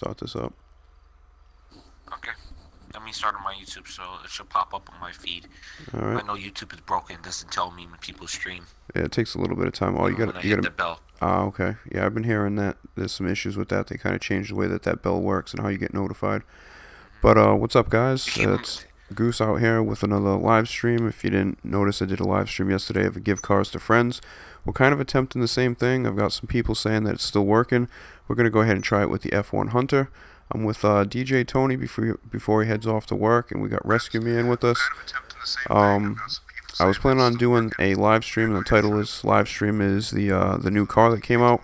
start this up. Okay. Let me start on my YouTube, so it should pop up on my feed. Alright. I know YouTube is broken. It doesn't tell me when people stream. Yeah, it takes a little bit of time. Oh, Even when I you hit gotta. the bell. Ah, okay. Yeah, I've been hearing that there's some issues with that. They kind of changed the way that that bell works and how you get notified. But what's up, You guys? keep. It's Goose out here with another live stream. If you didn't notice, I did a live stream yesterday of a give cars to friends. We're kind of attempting the same thing. I've got some people saying that it's still working. We're gonna go ahead and try it with the F1 Hunter. I'm with DJ Tony before he heads off to work, and we got Rescue Me in with us. I was planning on doing a live stream, and the title is live stream is the new car that came out.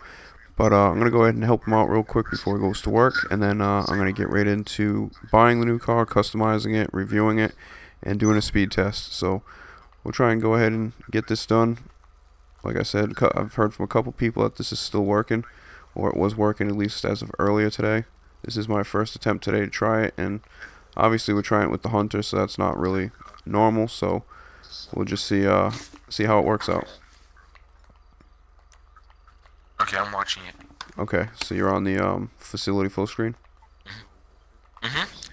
But I'm gonna go ahead and help him out real quick before he goes to work, and then I'm gonna get right into buying the new car, customizing it, reviewing it, and doing a speed test. So we'll try and go ahead and get this done. Like I said, I've heard from a couple people that this is still working, or it was working at least as of earlier today. This is my first attempt today to try it, and obviously we're trying it with the Hunter, so that's not really normal. So we'll just see how it works out. Okay, I'm watching it. Okay, so you're on the facility full screen.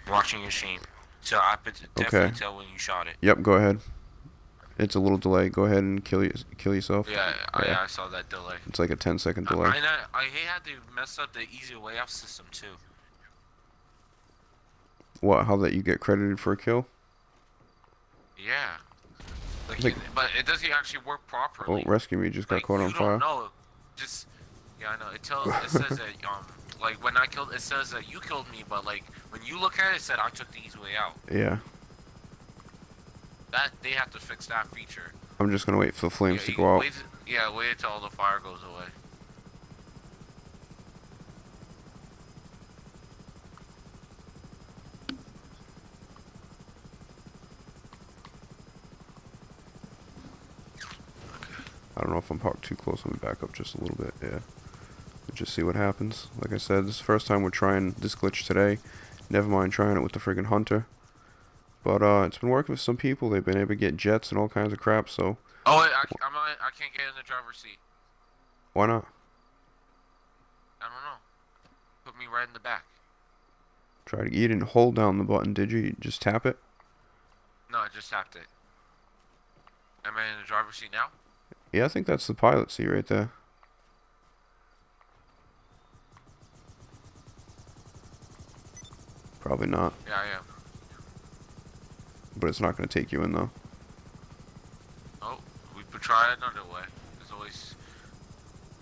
Watching your stream. So I could definitely tell when you shot it. Yep, go ahead. It's a little delay. Go ahead and kill yourself. Yeah, I saw that delay. It's like a 10-second delay. I had to mess up the easy way out system too. What? How that you get credited for a kill? Yeah. Like, but it doesn't actually work properly. Oh, Rescue Me just got caught on fire. No, just yeah, I know. It says that like when I killed, it says that you killed me, but like when you look at it, it said I took the easy way out. Yeah. That they have to fix that feature. I'm just gonna wait for the flames to go out. Wait until all the fire goes away. I don't know if I'm parked too close. Let me back up just a little bit. Yeah. Just see what happens. Like I said, this is the first time we're trying this glitch today. Never mind trying it with the friggin' Hunter. But it's been working with some people. They've been able to get jets and all kinds of crap. So. Oh, wait, I can't get in the driver's seat. Why not? I don't know. Put me right in the back. You didn't hold down the button, did you? You just tap it? No, I just tapped it. Am I in the driver's seat now? Yeah, I think that's the pilot seat right there. Probably not. Yeah, I am. But it's not going to take you in, though. Oh, we could try it another way. There's always...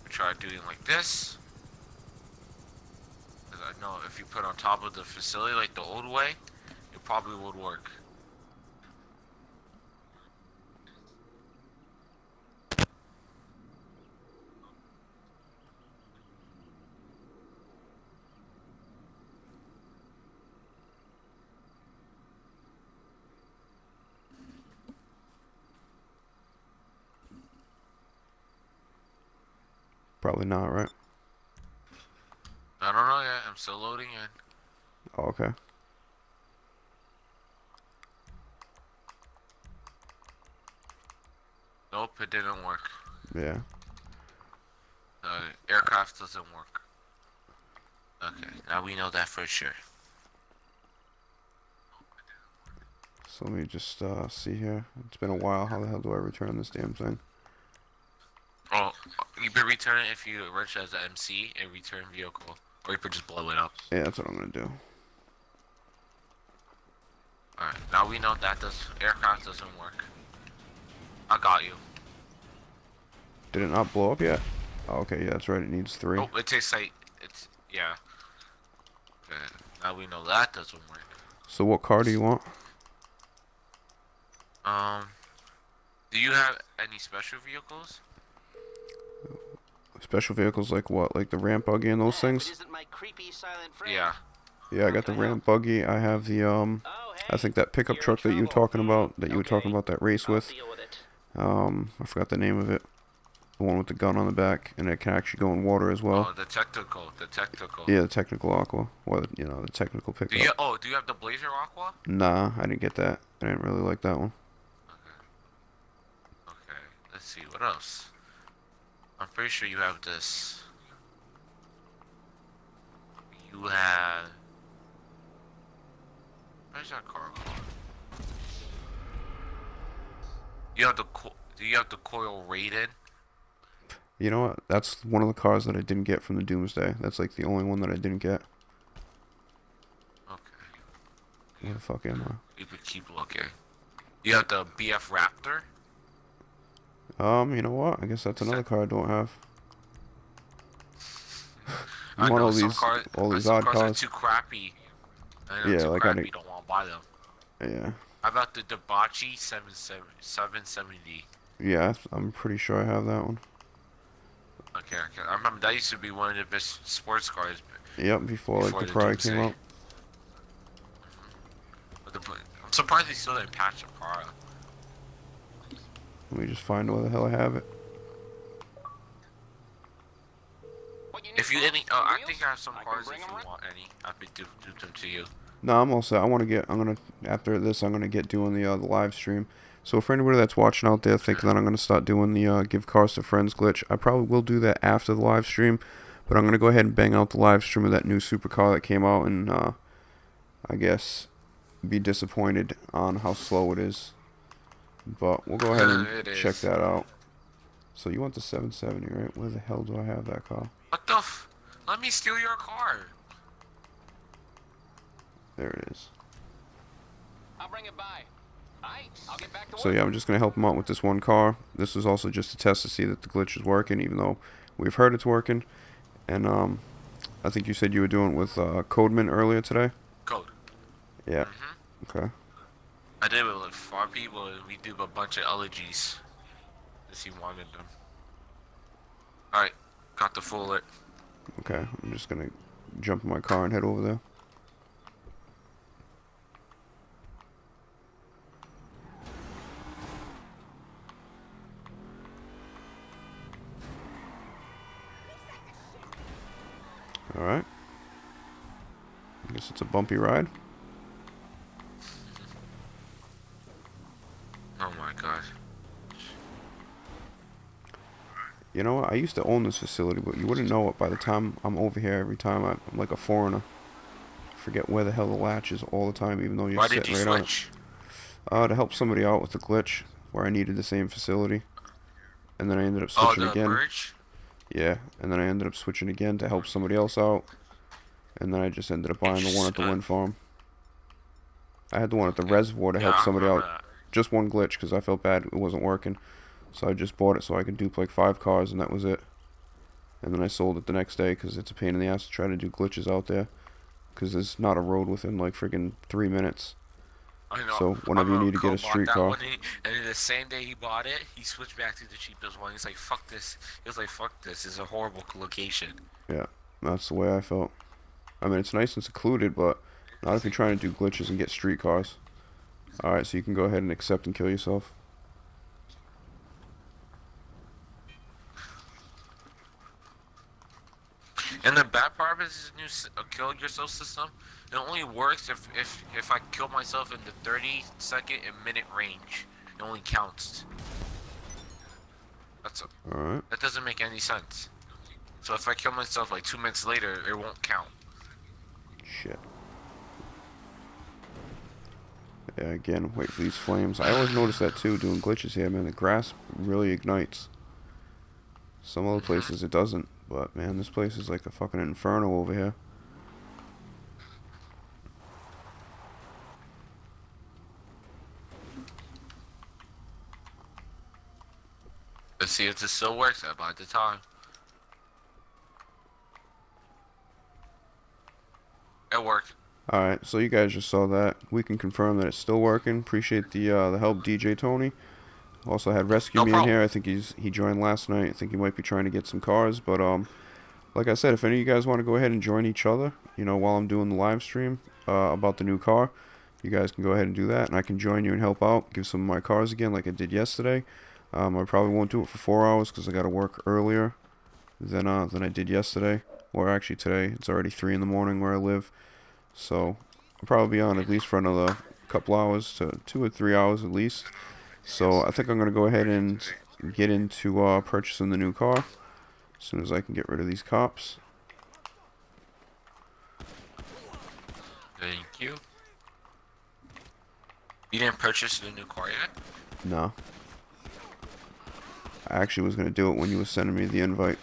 We try doing like this. Because I know if you put on top of the facility like the old way, it probably would work. Probably not, right? I don't know yet. I'm still loading in. Oh, okay. Nope, it didn't work. Yeah. Aircraft doesn't work. Okay, now we know that for sure. So let me just see here. It's been a while. How the hell do I return this damn thing? Oh, you can return it if you register as an MC and return vehicle. Or you could just blow it up. Yeah, that's what I'm going to do. Alright, now we know that aircraft doesn't work. I got you. Did it not blow up yet? Oh, okay, yeah, that's right. It needs 3. Oh, it takes like, yeah. Okay, now we know that doesn't work. So what car do you want? Do you have any special vehicles? Special vehicles like what? Like the ramp buggy and those things? Yeah. Yeah, I got the ramp buggy. I have the I think that pickup truck that you were talking about, that race with. I forgot the name of it. The one with the gun on the back, and it can actually go in water as well. Oh, the technical. Yeah, the technical aqua. Well, you know, the technical pickup. Do you have the Blazer Aqua? Nah, I didn't get that. I didn't really like that one. Okay, let's see, what else? I'm pretty sure you have this. You have that car called? You have the do you have the coil rated? You know what? That's one of the cars that I didn't get from the Doomsday. That's like the only one that I didn't get. Okay. Where the fuck am I? You could keep looking. You have the BF Raptor? You know what? I guess that's another car I don't have. You I want know all some these cars, odd are cars? too crappy. I know Yeah, too like crappy. You don't want to buy them. Yeah. How about the Debauchee 770? Yeah, I'm pretty sure I have that one. Okay. I remember that used to be one of the best sports cars. Yep, before like the the Pride came Doomsday. out. But I'm surprised they still didn't patch the Pride. Let me just find where the hell I have it. If you any, I think I have some cars if you want any. I could do them to you. No, I'm all set. After this, I'm gonna get doing the live stream. So for anybody that's watching out there thinking that I'm gonna start doing the give cars to friends glitch, I probably will do that after the live stream. But I'm gonna go ahead and bang out the live stream of that new supercar that came out, and I guess be disappointed on how slow it is. But we'll go ahead and check that out. So you want the 770, right? Where the hell do I have that car? What the f? Let me steal your car. There it is. I'll bring it by. I'll get back to So yeah, I'm just going to help him out with this one car. This is also just a test to see that the glitch is working, even though we've heard it's working. And I think you said you were doing it with Codeman earlier today? Code. Yeah. Okay. I did it with like 4 people, and we did a bunch of elegies. As he wanted them. Alright, got the full lit. Okay, I'm just going to jump in my car and head over there. Alright. I guess it's a bumpy ride. Oh my god. You know what? I used to own this facility, but you wouldn't know it by the time I'm over here every time. I'm like a foreigner. I forget where the hell the latch is all the time, even though you're sitting right on it. To help somebody out with the glitch where I needed the same facility. And then I ended up switching again. Merge? Yeah, and then I ended up switching again to help somebody else out. And then I just ended up buying the one at the wind farm. I had the one at the reservoir to help somebody out. Just one glitch because I felt bad it wasn't working. So I just bought it so I could dupe like 5 cars, and that was it. And then I sold it the next day because it's a pain in the ass to try to do glitches out there. Because there's not a road within like friggin' 3 minutes. I know. So whenever you need to get a street car. And then the same day he bought it, he switched back to the cheapest one. He's like, fuck this. He was like, fuck this. It's a horrible location. Yeah, that's the way I felt. I mean, it's nice and secluded, but not if you're trying to do glitches and get street cars. Alright, so you can go ahead and accept and kill yourself. And the bad part of this new kill yourself system, it only works if I kill myself in the 30-second and minute range. It only counts. Alright. That doesn't make any sense. So if I kill myself like 2 minutes later, it won't count. Shit. Yeah, again, wait for these flames. I always notice that too, doing glitches here, man. The grass really ignites. Some other places it doesn't, but man, this place is like a fucking inferno over here. Let's see if this still works about the time. It worked. Alright, so you guys just saw that. We can confirm that it's still working. Appreciate the help, DJ Tony. Also had Rescue Me in here. I think he joined last night. I think he might be trying to get some cars. But like I said, if any of you guys want to go ahead and join each other, you know, while I'm doing the live stream about the new car, you guys can go ahead and do that, and I can join you and help out, give some of my cars again like I did yesterday. I probably won't do it for 4 hours because I got to work earlier than I did yesterday, or actually today. It's already 3 in the morning where I live. So I'll probably be on at least for another couple hours to 2 or 3 hours at least. So I think I'm going to go ahead and get into purchasing the new car as soon as I can get rid of these cops. Thank you. You didn't purchase the new car yet? No. I actually was gonna do it when you were sending me the invite.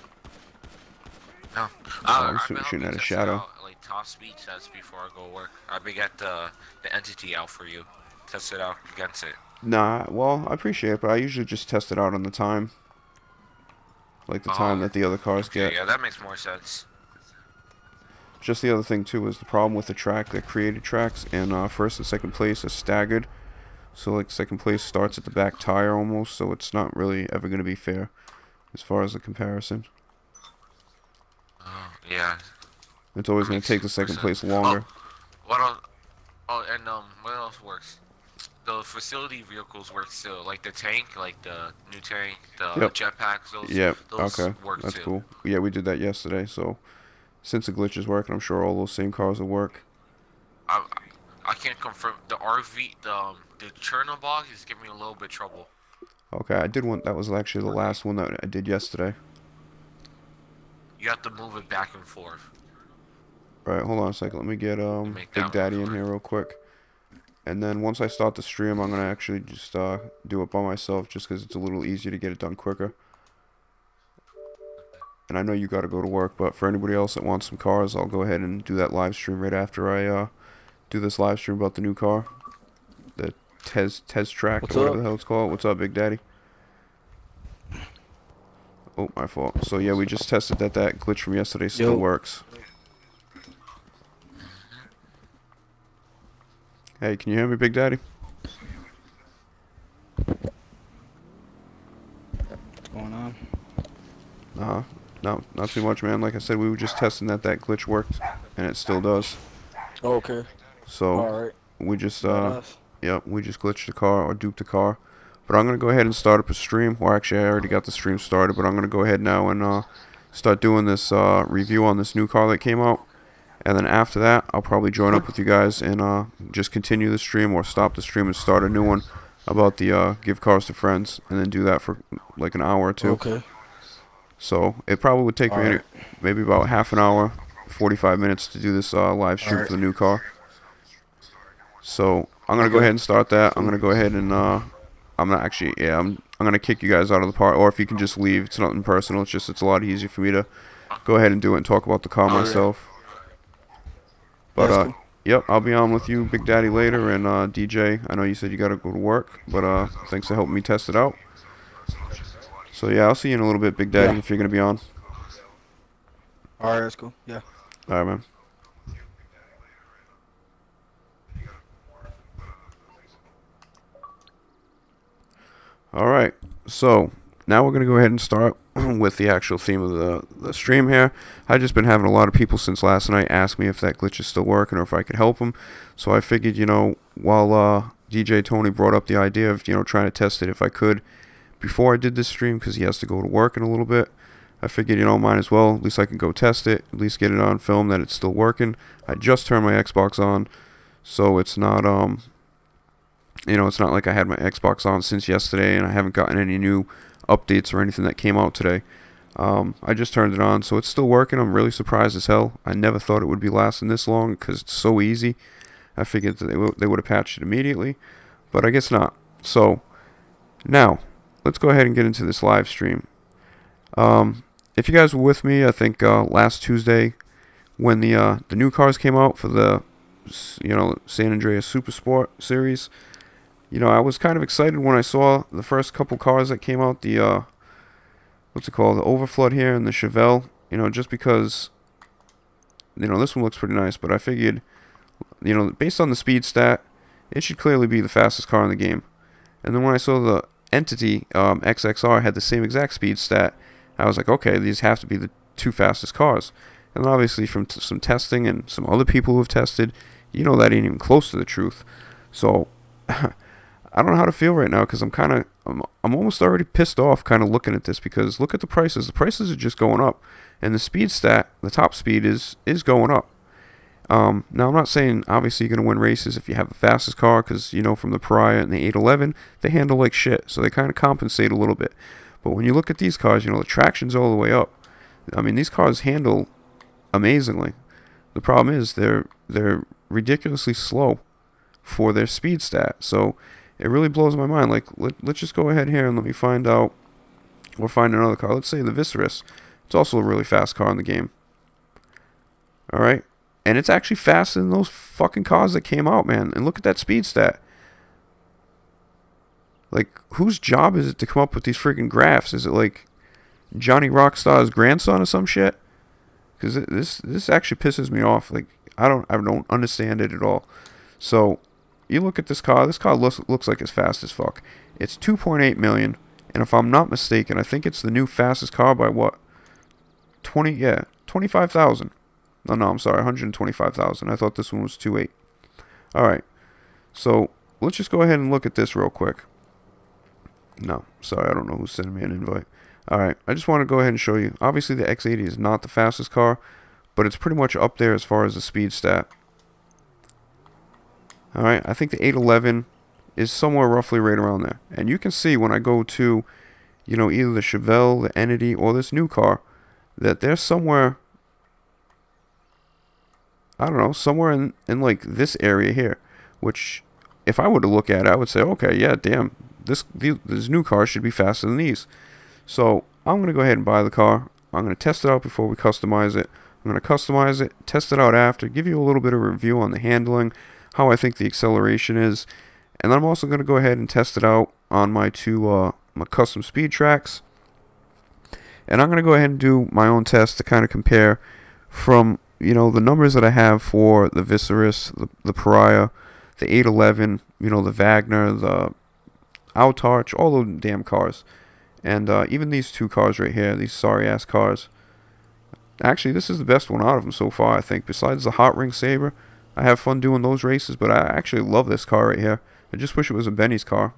No. I'm I've been shooting helping at a test it shadow. out, like top speed test before I go to work. I've been get the entity out for you. Test it out against it. Nah, well, I appreciate it, but I usually just test it out on the time. Like the time Oh, that the other cars okay, get. yeah, that makes more sense. Just the other thing, too, is the problem with the track, the created tracks, and first and second place are staggered. So, like, second place starts at the back tire almost, so it's not really ever going to be fair as far as the comparison. Oh, yeah. It's always That going to makes take the more second sense. place longer. What else? Oh, and what else works? The facility vehicles work still, like the tank, like the new tank, the Yep. jetpacks. Yep. Those Okay. work That's too. cool. Yeah, we did that yesterday, so since the glitch is working, I'm sure all those same cars will work. I I can't confirm the RV, the Chernobog is giving me a little bit trouble. Okay, I did one. That was actually the last one that I did yesterday. You have to move it back and forth. Alright, hold on a second. Let me get Make Big that Daddy one in here work. real quick. And then once I start the stream, I'm going to actually just do it by myself just because it's a little easier to get it done quicker. And I know you got to go to work, but for anybody else that wants some cars, I'll go ahead and do that live stream right after I do this live stream about the new car. The Tezeract, What's or whatever up? the hell it's called. What's up, Big Daddy? Oh, my fault. So yeah, we just tested that glitch from yesterday still Yo. works. Hey, can you hear me, Big Daddy? What's going on? No, not too much, man. Like I said, we were just testing that glitch worked, and it still does. Oh, okay. So Alright. we just Badass. yep, we just glitched the car or duped the car. But I'm gonna go ahead and start up a stream. Or actually, I already got the stream started, but I'm gonna go ahead now and start doing this review on this new car that came out. And then after that, I'll probably join up with you guys and just continue the stream or stop the stream and start a new one about the give cars to friends, and then do that for like an hour or two. Okay. So it probably would take me Alright. maybe about half an hour, 45 minutes to do this live stream for the new car. So I'm gonna go ahead and start that. I'm gonna go ahead and I'm not actually, yeah, I'm gonna kick you guys out of the part, or if you can just leave. It's nothing personal. It's just it's a lot easier for me to go ahead and do it and talk about the car myself. But That's cool. yep, I'll be on with you, Big Daddy, later. And DJ, I know you said you gotta go to work, but thanks for helping me test it out. So yeah, I'll see you in a little bit, Big Daddy, Yeah. if you're gonna be on. Alright, that's cool. Yeah. Alright, man. Alright, so now we're going to go ahead and start with the actual theme of the stream here. I've just been having a lot of people since last night ask me if that glitch is still working or if I could help them. So I figured, you know, while DJ Tony brought up the idea of, you know, trying to test it if I could before I did this stream, because he has to go to work in a little bit, I figured, you know, might as well. At least I can go test it, at least get it on film that it's still working. I just turned my Xbox on, so it's not, you know, it's not like I had my Xbox on since yesterday and I haven't gotten any new updates or anything that came out today. I just turned it on, so it's still working. I'm really surprised as hell. I never thought it would be lasting this long because it's so easy. I figured that they would have patched it immediately, but I guess not. So now let's go ahead and get into this live stream. If you guys were with me, I think last Tuesday when the new cars came out for the, you know, San Andreas Super Sport series, you know, I was kind of excited when I saw the first couple cars that came out, the what's it called, the Overflood here and the Chevelle, you know, just because, you know, this one looks pretty nice, but I figured, you know, based on the speed stat, it should clearly be the fastest car in the game. And then when I saw the Entity XXR had the same exact speed stat, I was like, okay, these have to be the two fastest cars. And obviously from some testing and some other people who have tested, you know that ain't even close to the truth. So I don't know how to feel right now because I'm almost already pissed off kind of looking at this, because look at the prices. The prices are just going up, and the speed stat, the top speed is going up. Now I'm not saying obviously you're gonna win races if you have the fastest car, because you know from the Pariah and the 811 they handle like shit, so they kind of compensate a little bit. But when you look at these cars, you know the traction's all the way up. I mean, these cars handle amazingly. The problem is they're ridiculously slow. for their speed stat. So it really blows my mind. Like, let's just go ahead here and let me find out, or find another car. Let's say the Viserys. It's also a really fast car in the game. Alright? And it's actually faster than those fucking cars that came out, man. And look at that speed stat. Like, whose job is it to come up with these freaking graphs? Is it like Johnny Rockstar's grandson or some shit? Because this actually pisses me off. Like, I don't understand it at all. So, you look at this car. This car looks like it's fast as fuck. It's 2.8 million. And if I'm not mistaken, I think it's the new fastest car by what? 25,000. No, I'm sorry, 125,000. I thought this one was 2.8. Alright. So, let's just go ahead and look at this real quick. No, sorry, I don't know who's sending me an invite. Alright, I just want to go ahead and show you. Obviously, the X80 is not the fastest car, but it's pretty much up there as far as the speed stat. Alright, I think the 811 is somewhere roughly right around there. And you can see when I go to, you know, either the Chevelle, the Entity, or this new car, that they're somewhere, I don't know, somewhere in like this area here. Which, if I were to look at it, I would say, okay, yeah, damn, this new car should be faster than these. So, I'm going to go ahead and buy the car. I'm going to test it out before we customize it. I'm going to customize it, test it out after, give you a little bit of a review on the handling, how I think the acceleration is. And then I'm also going to go ahead and test it out on my my custom speed tracks. And I'm going to go ahead and do my own test to kind of compare from, you know, the numbers that I have for the Viserys, the Pariah, the 811, you know, the Wagner, the Autarch, all those damn cars. And even these two cars right here, these sorry-ass cars. Actually, this is the best one out of them so far, I think. Besides the Hot Ring Saber, I have fun doing those races, but I actually love this car right here. I just wish it was a Benny's car.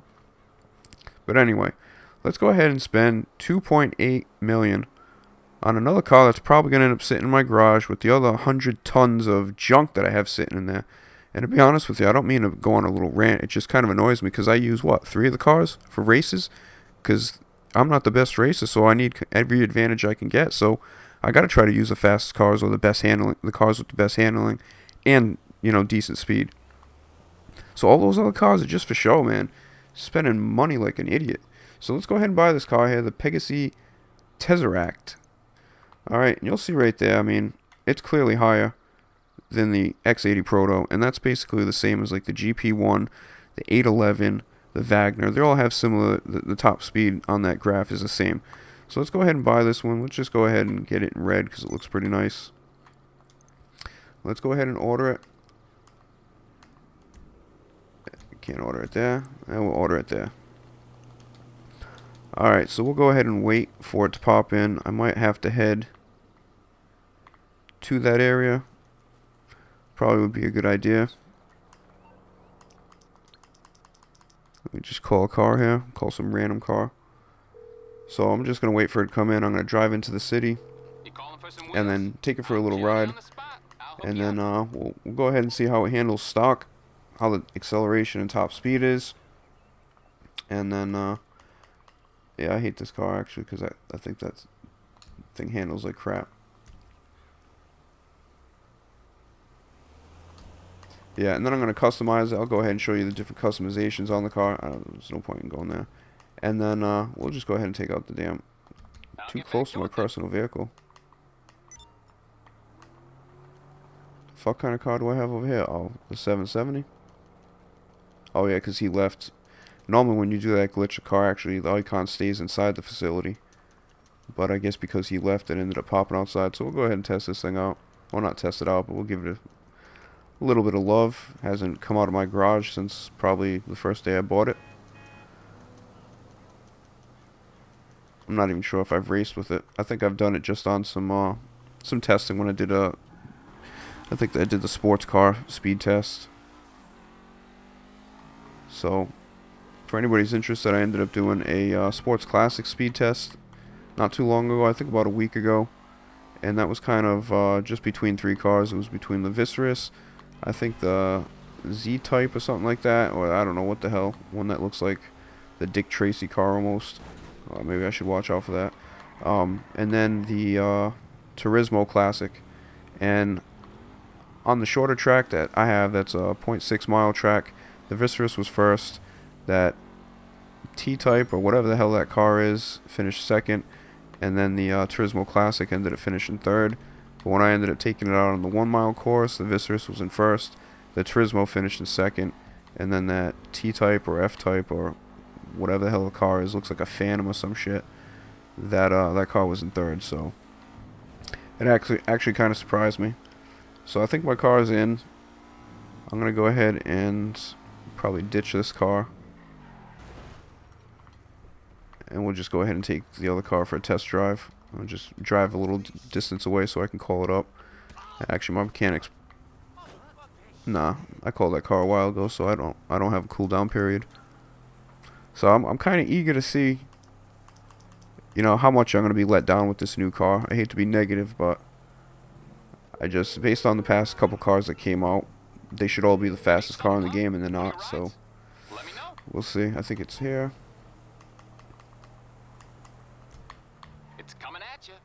But anyway, let's go ahead and spend 2.8 million on another car that's probably going to end up sitting in my garage with the other 100 tons of junk that I have sitting in there. And to be honest with you, I don't mean to go on a little rant. It just kind of annoys me because I use, what, 3 of the cars for races? Because I'm not the best racer, so I need every advantage I can get. So I got to try to use the fastest cars or the best handling, the cars with the best handling, and, you know, decent speed. So all those other cars are just for show, man. Spending money like an idiot. So let's go ahead and buy this car here, the Pegassi Tezeract. Alright, and you'll see right there, I mean, it's clearly higher than the X80 Proto, and that's basically the same as like the GP1, the 811, the Wagner. They all have similar, the top speed on that graph is the same. So let's go ahead and buy this one. Let's just go ahead and get it in red because it looks pretty nice. Let's go ahead and order it. Can't order it there. And we'll order it there. Alright, so we'll go ahead and wait for it to pop in. I might have to head to that area. Probably would be a good idea. Let me just call a car here. Call some random car. So I'm just going to wait for it to come in. I'm going to drive into the city. And then take it for a little ride. And then we'll go ahead and see how it handles stock. How the acceleration and top speed is. And then, yeah, I hate this car actually because I think that thing handles like crap. Yeah, and then I'm going to customize it. I'll go ahead and show you the different customizations on the car. There's no point in going there. And then we'll just go ahead and take out the damn... Too close to my personal vehicle. Fuck kind of car do I have over here? Oh, the 770? Oh yeah, because he left. Normally when you do that glitch, the car actually, the icon stays inside the facility. But I guess because he left, it ended up popping outside. So we'll go ahead and test this thing out. Well, not test it out, but we'll give it a little bit of love. Hasn't come out of my garage since probably the first day I bought it. I'm not even sure if I've raced with it. I think I've done it just on some testing when I did I think I did the sports car speed test. So, for anybody's interested, I ended up doing a sports classic speed test not too long ago. I think about a week ago, and that was kind of just between 3 cars. It was between the Viserys, I think the Z-Type or something like that, or I don't know what the hell, one that looks like the Dick Tracy car almost. Maybe I should watch out for that. And then the Turismo Classic. And on the shorter track that I have, that's a 0.6 mile track, the Viserys was first. That T-Type, or whatever the hell that car is, finished second. And then the Turismo Classic ended up finishing third. But when I ended up taking it out on the 1 mile course, the Viserys was in first. The Turismo finished in second. And then that T-Type or F-Type or whatever the hell the car is, looks like a Phantom or some shit. That car was in third, so it actually kind of surprised me. So I think my car is in. I'm gonna go ahead and probably ditch this car, and we'll just go ahead and take the other car for a test drive. I'll just drive a little distance away so I can call it up. Actually, my mechanics. Nah, I called that car a while ago, so I don't have a cooldown period. So I'm kind of eager to see, you know, how much I'm going to be let down with this new car. I hate to be negative, but I just, based on the past couple cars that came out, they should all be the fastest car in the game, and they're not. So we'll see. I think it's here. It's coming at you.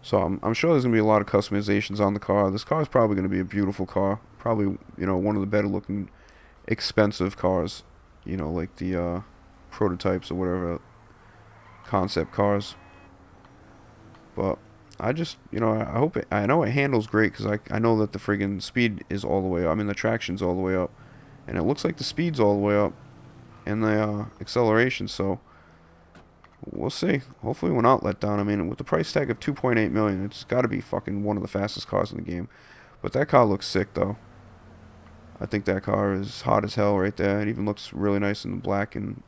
So I'm sure there's going to be a lot of customizations on the car. This car is probably going to be a beautiful car. Probably, you know, one of the better looking expensive cars. You know, like the prototypes or whatever, concept cars. But I just, you know, I know it handles great, because I know that the friggin' speed is all the way up. I mean, the traction's all the way up. And it looks like the speed's all the way up. And the acceleration, so we'll see. Hopefully we're not let down. I mean, with the price tag of $2.8 million, it's got to be fucking one of the fastest cars in the game. But that car looks sick, though. I think that car is hot as hell right there. It even looks really nice in the black and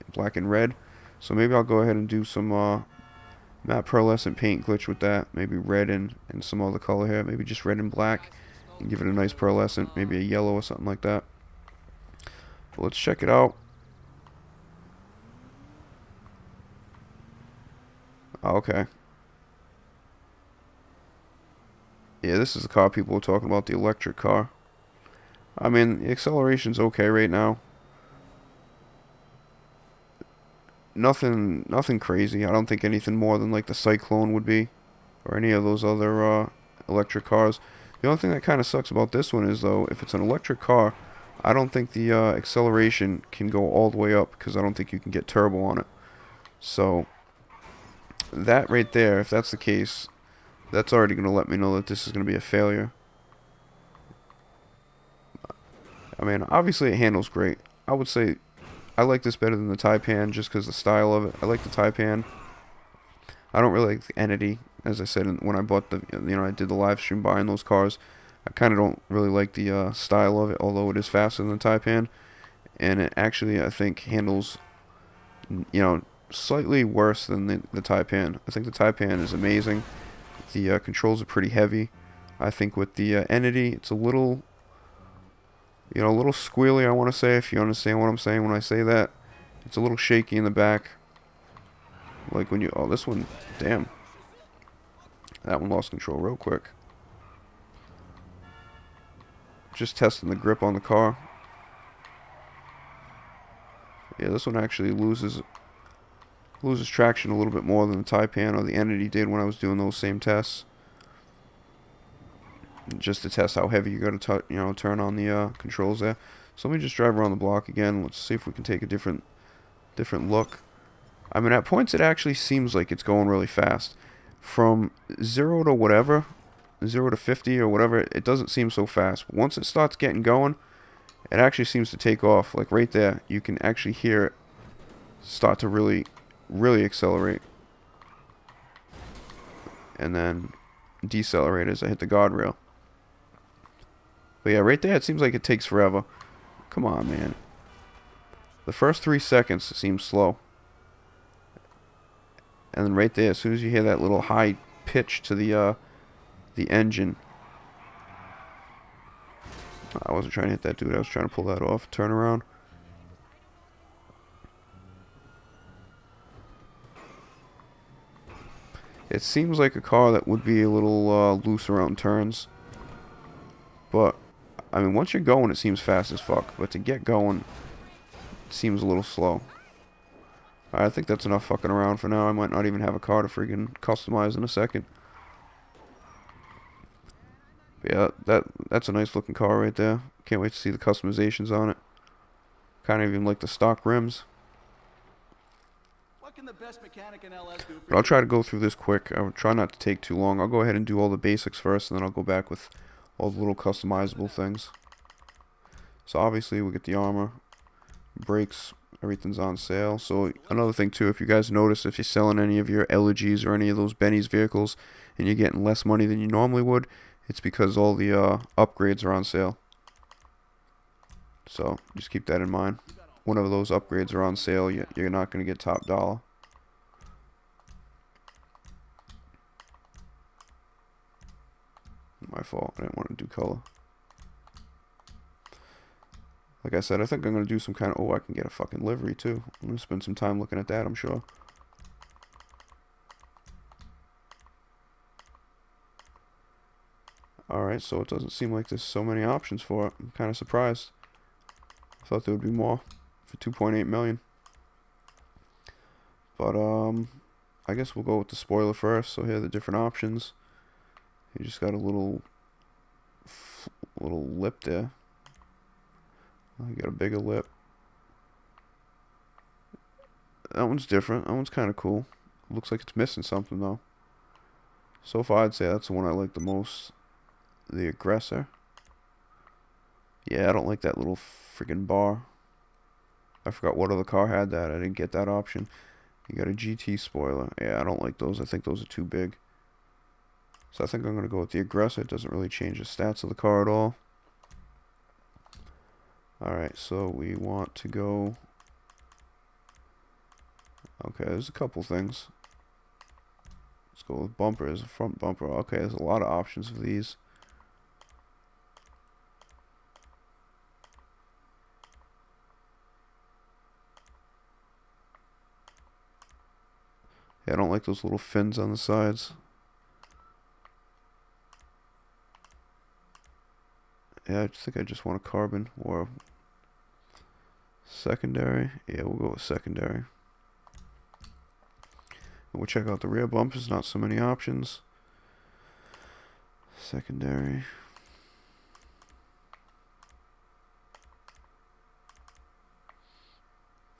red. So maybe I'll go ahead and do some matte pearlescent paint glitch with that. Maybe red and some other color here. Maybe just red and black, and give it a nice pearlescent. Maybe a yellow or something like that. But let's check it out. Oh, okay. Yeah, this is the car people were talking about, the electric car. I mean, the acceleration's okay right now. Nothing crazy. I don't think anything more than like the Cyclone would be, or any of those other electric cars. The only thing that kind of sucks about this one is, though, if it's an electric car, I don't think the acceleration can go all the way up, because I don't think you can get turbo on it. So that right there, if that's the case, that's already going to let me know that this is going to be a failure. I mean, obviously it handles great. I would say I like this better than the Taipan, just because the style of it. I like the Taipan. I don't really like the Entity. As I said when I bought the, you know, I did the live stream buying those cars. I kind of don't really like the style of it, although it is faster than the Taipan. And it actually, I think, handles, you know, slightly worse than the Taipan. I think the Taipan is amazing. The controls are pretty heavy. I think with the Entity, it's a little, you know, a little squealy, I want to say, if you understand what I'm saying when I say that. It's a little shaky in the back. Like when you, oh, this one, damn. That one lost control real quick. Just testing the grip on the car. Yeah, this one actually loses traction a little bit more than the Taipan or the Entity did when I was doing those same tests. Just to test how heavy you got to, you know, turn on the controls there. So let me just drive around the block again. Let's see if we can take a different look. I mean, at points it actually seems like it's going really fast. From 0 to whatever, 0 to 50 or whatever, it doesn't seem so fast. But once it starts getting going, it actually seems to take off. Like right there, you can actually hear it start to really accelerate. And then decelerate as I hit the guardrail. But yeah, right there, it seems like it takes forever. Come on, man. The first 3 seconds seems slow. And then right there, as soon as you hear that little high pitch to the engine. I wasn't trying to hit that dude. I was trying to pull that off. Turn around. It seems like a car that would be a little loose around turns. But, I mean, once you're going, it seems fast as fuck. But to get going, it seems a little slow. I think that's enough fucking around for now. I might not even have a car to freaking customize in a second. But yeah, that's a nice looking car right there. Can't wait to see the customizations on it. Kind of even like the stock rims. What can the best mechanic in LS do for But I'll you? try to go through this quick. I'll try not to take too long. I'll go ahead and do all the basics first, and then I'll go back with all the little customizable things. So obviously we get the armor, brakes, everything's on sale. So another thing too, if you guys notice, if you're selling any of your Elegies or any of those Benny's vehicles, and you're getting less money than you normally would, it's because all the upgrades are on sale. So just keep that in mind. Whenever those upgrades are on sale, you're not going to get top dollar. My fault. I didn't want to do color. Like I said, I think I'm going to do some kind of... Oh, I can get a fucking livery too. I'm going to spend some time looking at that, I'm sure. Alright, so it doesn't seem like there's so many options for it. I'm kind of surprised. I thought there would be more for 2.8 million. But, I guess we'll go with the spoiler first. So here are the different options. You just got a little lip there. You got a bigger lip. That one's different. That one's kind of cool. Looks like it's missing something though. So far, I'd say that's the one I like the most. The Aggressor. Yeah, I don't like that little friggin' bar. I forgot what other car had that. I didn't get that option. You got a GT spoiler. Yeah, I don't like those. I think those are too big. So I think I'm going to go with the Aggressor. It doesn't really change the stats of the car at all. Alright, so we want to go... Okay, there's a couple things. Let's go with bumpers, front bumper. Okay, there's a lot of options for these. Yeah, I don't like those little fins on the sides. Yeah, I think I just want a carbon or secondary. Yeah, we'll go with secondary. And we'll check out the rear bumpers. Not so many options. Secondary.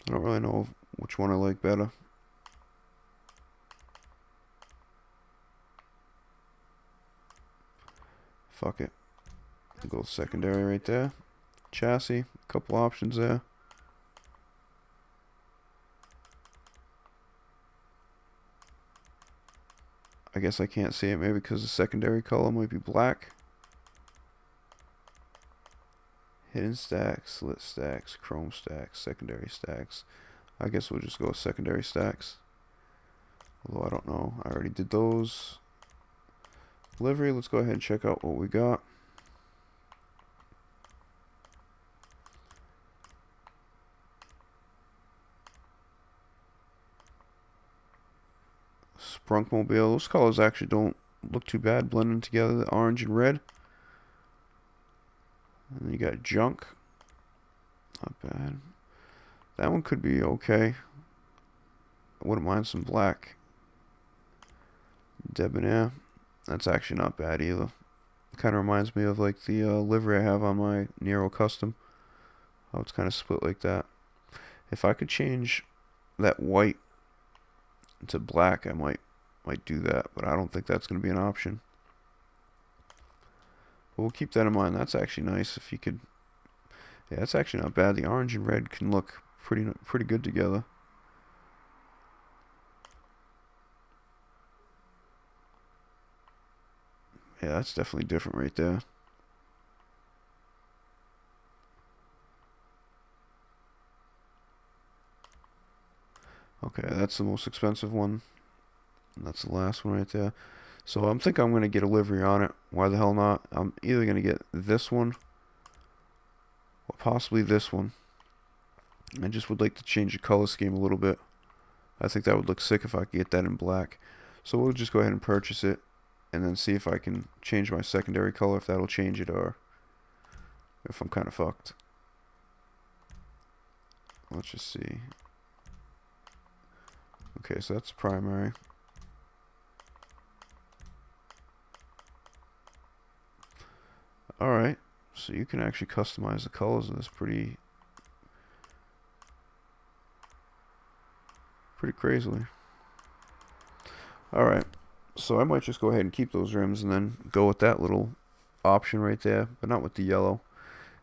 I don't really know which one I like better. Fuck it. We'll go with secondary right there. Chassis, a couple options there. I guess I can't see it maybe because the secondary color might be black. Hidden stacks, slit stacks, chrome stacks, secondary stacks. I guess we'll just go with secondary stacks. Although I don't know. I already did those. Livery, let's go ahead and check out what we got. Sprunkmobile. Those colors actually don't look too bad blending together, the orange and red. And then you got junk. Not bad. That one could be okay. I wouldn't mind some black. Debonair. That's actually not bad either. Kind of reminds me of like the livery I have on my Nero Custom. How it's kind of split like that. If I could change that white to black, I might do that, but I don't think that's going to be an option. But we'll keep that in mind. That's actually nice if you could. Yeah, that's actually not bad. The orange and red can look pretty good together. Yeah, that's definitely different right there. Okay, that's the most expensive one. And that's the last one right there. So I'm thinking I'm going to get a livery on it. Why the hell not? I'm either going to get this one or possibly this one. I just would like to change the color scheme a little bit. I think that would look sick if I could get that in black. So we'll just go ahead and purchase it and then see if I can change my secondary color, if that'll change it, or if I'm kind of fucked. Let's just see. Okay, so that's primary. Alright, so you can actually customize the colors of this pretty crazily. Alright, so I might just go ahead and keep those rims and then go with that little option right there, but not with the yellow.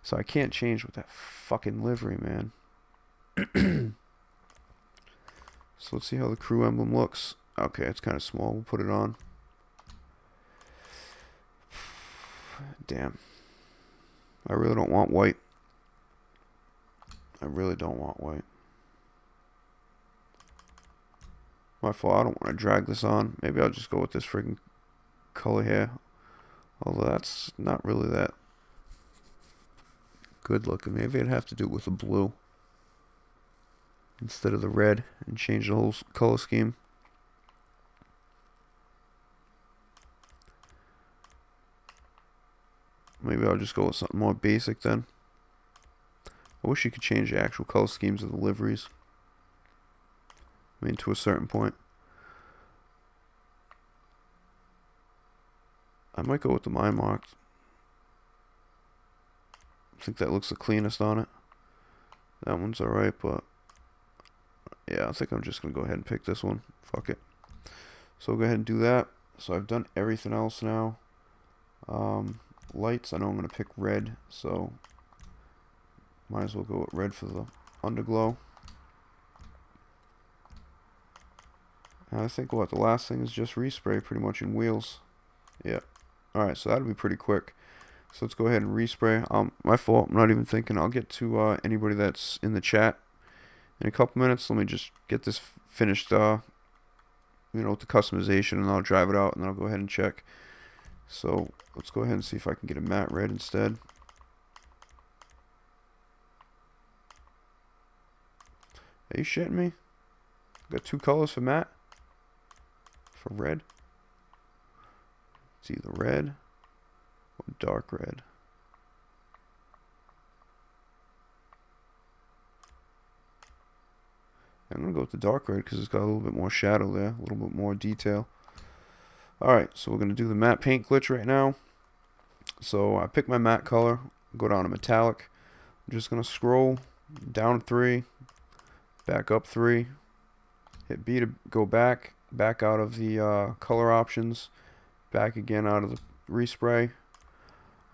So I can't change with that fucking livery, man. So let's see how the crew emblem looks. Okay, it's kind of small. We'll put it on. Damn. I really don't want white. I really don't want white. My fault. I don't want to drag this on. Maybe I'll just go with this friggin' color here. Although that's not really that good looking. Maybe I'd have to do it with the blue instead of the red and change the whole color scheme. Maybe I'll just go with something more basic then. I wish you could change the actual color schemes of the liveries. I mean, to a certain point. I might go with the Mind Marked. I think that looks the cleanest on it. That one's alright, but yeah, I think I'm just going to go ahead and pick this one. Fuck it. So we'll go ahead and do that. So I've done everything else now. Lights, I know I'm going to pick red, so might as well go with red for the underglow. And I think what the last thing is just respray pretty much in wheels. Yeah. Alright, so that'll be pretty quick. So let's go ahead and respray. My fault, I'm not even thinking. I'll get to anybody that's in the chat in a couple minutes. Let me just get this finished, you know, with the customization, and I'll drive it out, and then I'll go ahead and check. So let's go ahead and see if I can get a matte red instead. Are you shitting me? Got two colors for matte? For red? It's either red or dark red. I'm going to go with the dark red because it's got a little bit more shadow there, a little bit more detail. Alright, so we're going to do the matte paint glitch right now. So I pick my matte color, go down to metallic. I'm just going to scroll down 3, back up 3, hit B to go back out of the color options, back again out of the respray.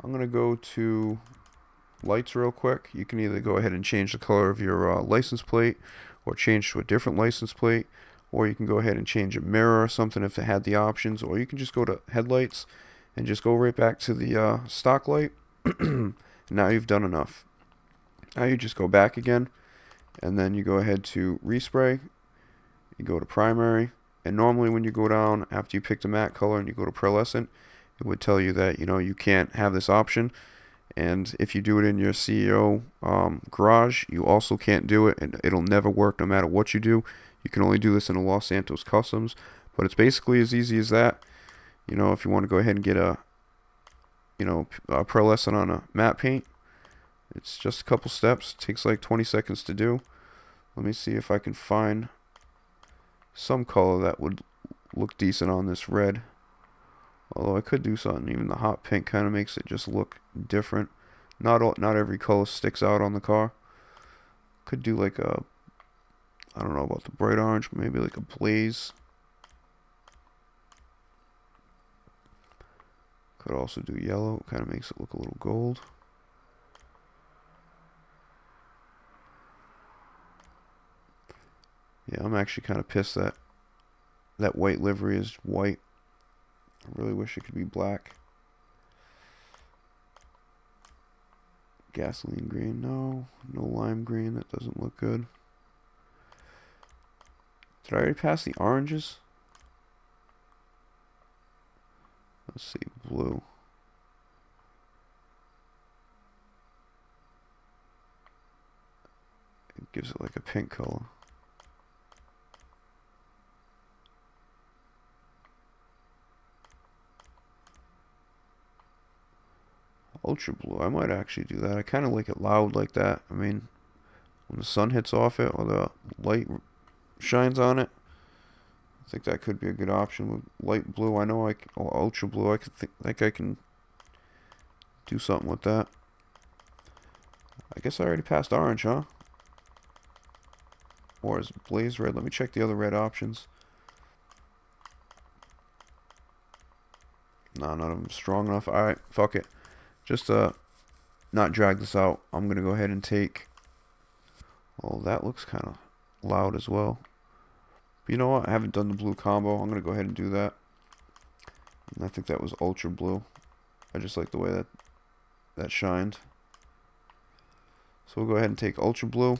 I'm going to go to lights real quick. You can either go ahead and change the color of your license plate or change to a different license plate. Or you can go ahead and change a mirror or something if it had the options. Or you can just go to headlights and just go right back to the stock light. Now you've done enough. Now you just go back again. And then you go ahead to respray. You go to primary. And normally when you go down after you pick the matte color and you go to pearlescent, it would tell you that, you know, you can't have this option. And if you do it in your CEO garage, you also can't do it. And it'll never work no matter what you do. You can only do this in a Los Santos Customs, but it's basically as easy as that. You know, if you want to go ahead and get a pearlescent on a matte paint, it's just a couple steps. It takes like 20 seconds to do. Let me see if I can find some color that would look decent on this red. Although I could do something, even the hot pink kind of makes it just look different. Not every color sticks out on the car. Could do like a, I don't know about the bright orange, maybe like a blaze. Could also do yellow, kind of makes it look a little gold. Yeah, I'm actually kind of pissed that that white livery is white. I really wish it could be black. Gasoline green, no lime green, that doesn't look good. Did I already pass the oranges? Let's see, blue. It gives it like a pink color. Ultra blue, I might actually do that. I kind of like it loud like that. I mean, when the sun hits off it or the light shines on it, I think that could be a good option with light blue. I know or ultra blue. I could think I can do something with that. I guess I already passed orange, huh? Or is it blaze red? Let me check the other red options. No, none of them strong enough. Alright, fuck it. Just not drag this out. I'm gonna go ahead and take... Oh, that looks kind of loud as well. But you know what? I haven't done the blue combo. I'm gonna go ahead and do that. And I think that was ultra blue. I just like the way that shined. So we'll go ahead and take ultra blue.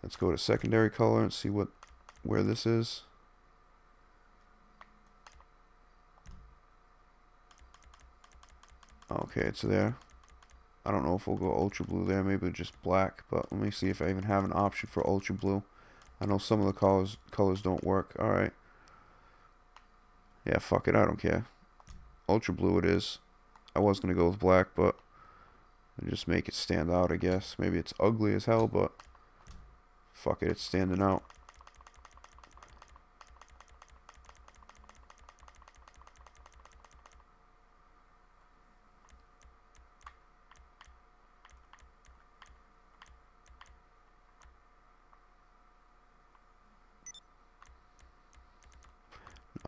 Let's go to secondary color and see where this is. Okay, it's there. I don't know if we'll go ultra blue there, maybe just black, but let me see if I even have an option for ultra blue. I know some of the colors don't work. Alright. Yeah, fuck it, I don't care. Ultra blue it is. I was gonna go with black, but just make it stand out, I guess. Maybe it's ugly as hell, but fuck it, it's standing out.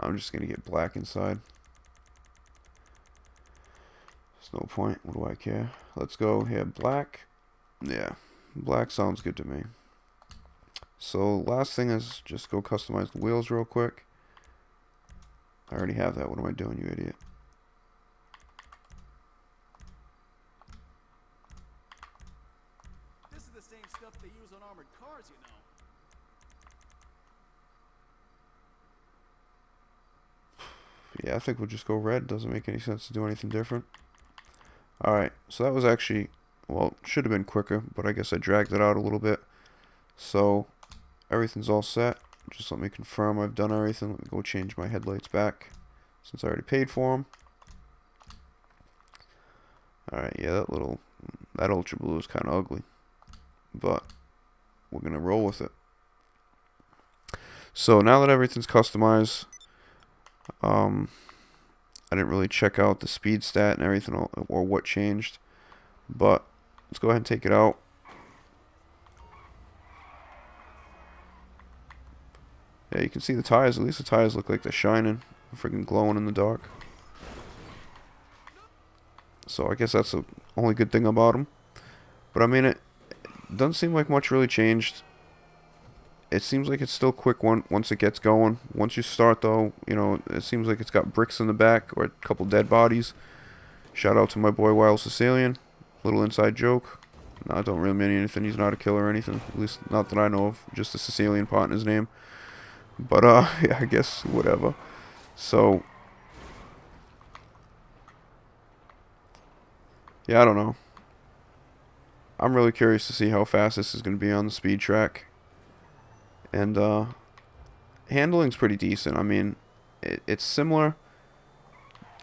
I'm just gonna get black inside. There's no point. What do I care? Let's go here. Black. Yeah, black sounds good to me. So last thing is just go customize the wheels real quick. I already have that. What am I doing, you idiot? This is the same stuff they use on armored cars, you know. Yeah, I think we'll just go red. Doesn't make any sense to do anything different. Alright, so that was actually, well, should have been quicker, but I guess I dragged it out a little bit. So, everything's all set. Just let me confirm I've done everything. Let me go change my headlights back, since I already paid for them. Alright, yeah, that ultra blue is kind of ugly. But, we're going to roll with it. So, now that everything's customized, I didn't really check out the speed stat and everything or what changed, but let's go ahead and take it out. Yeah, you can see the tires. At least the tires look like they're shining, freaking glowing in the dark. So I guess that's the only good thing about them. But I mean, it doesn't seem like much really changed. It seems like it's still quick once it gets going. Once you start, though, you know, it seems like it's got bricks in the back or a couple dead bodies. Shout out to my boy Wild Sicilian. Little inside joke. No, I don't really mean anything. He's not a killer or anything. At least not that I know of. Just a Sicilian part in his name. But, yeah, I guess whatever. So, yeah, I don't know. I'm really curious to see how fast this is going to be on the speed track. And handling's pretty decent. I mean, it's similar,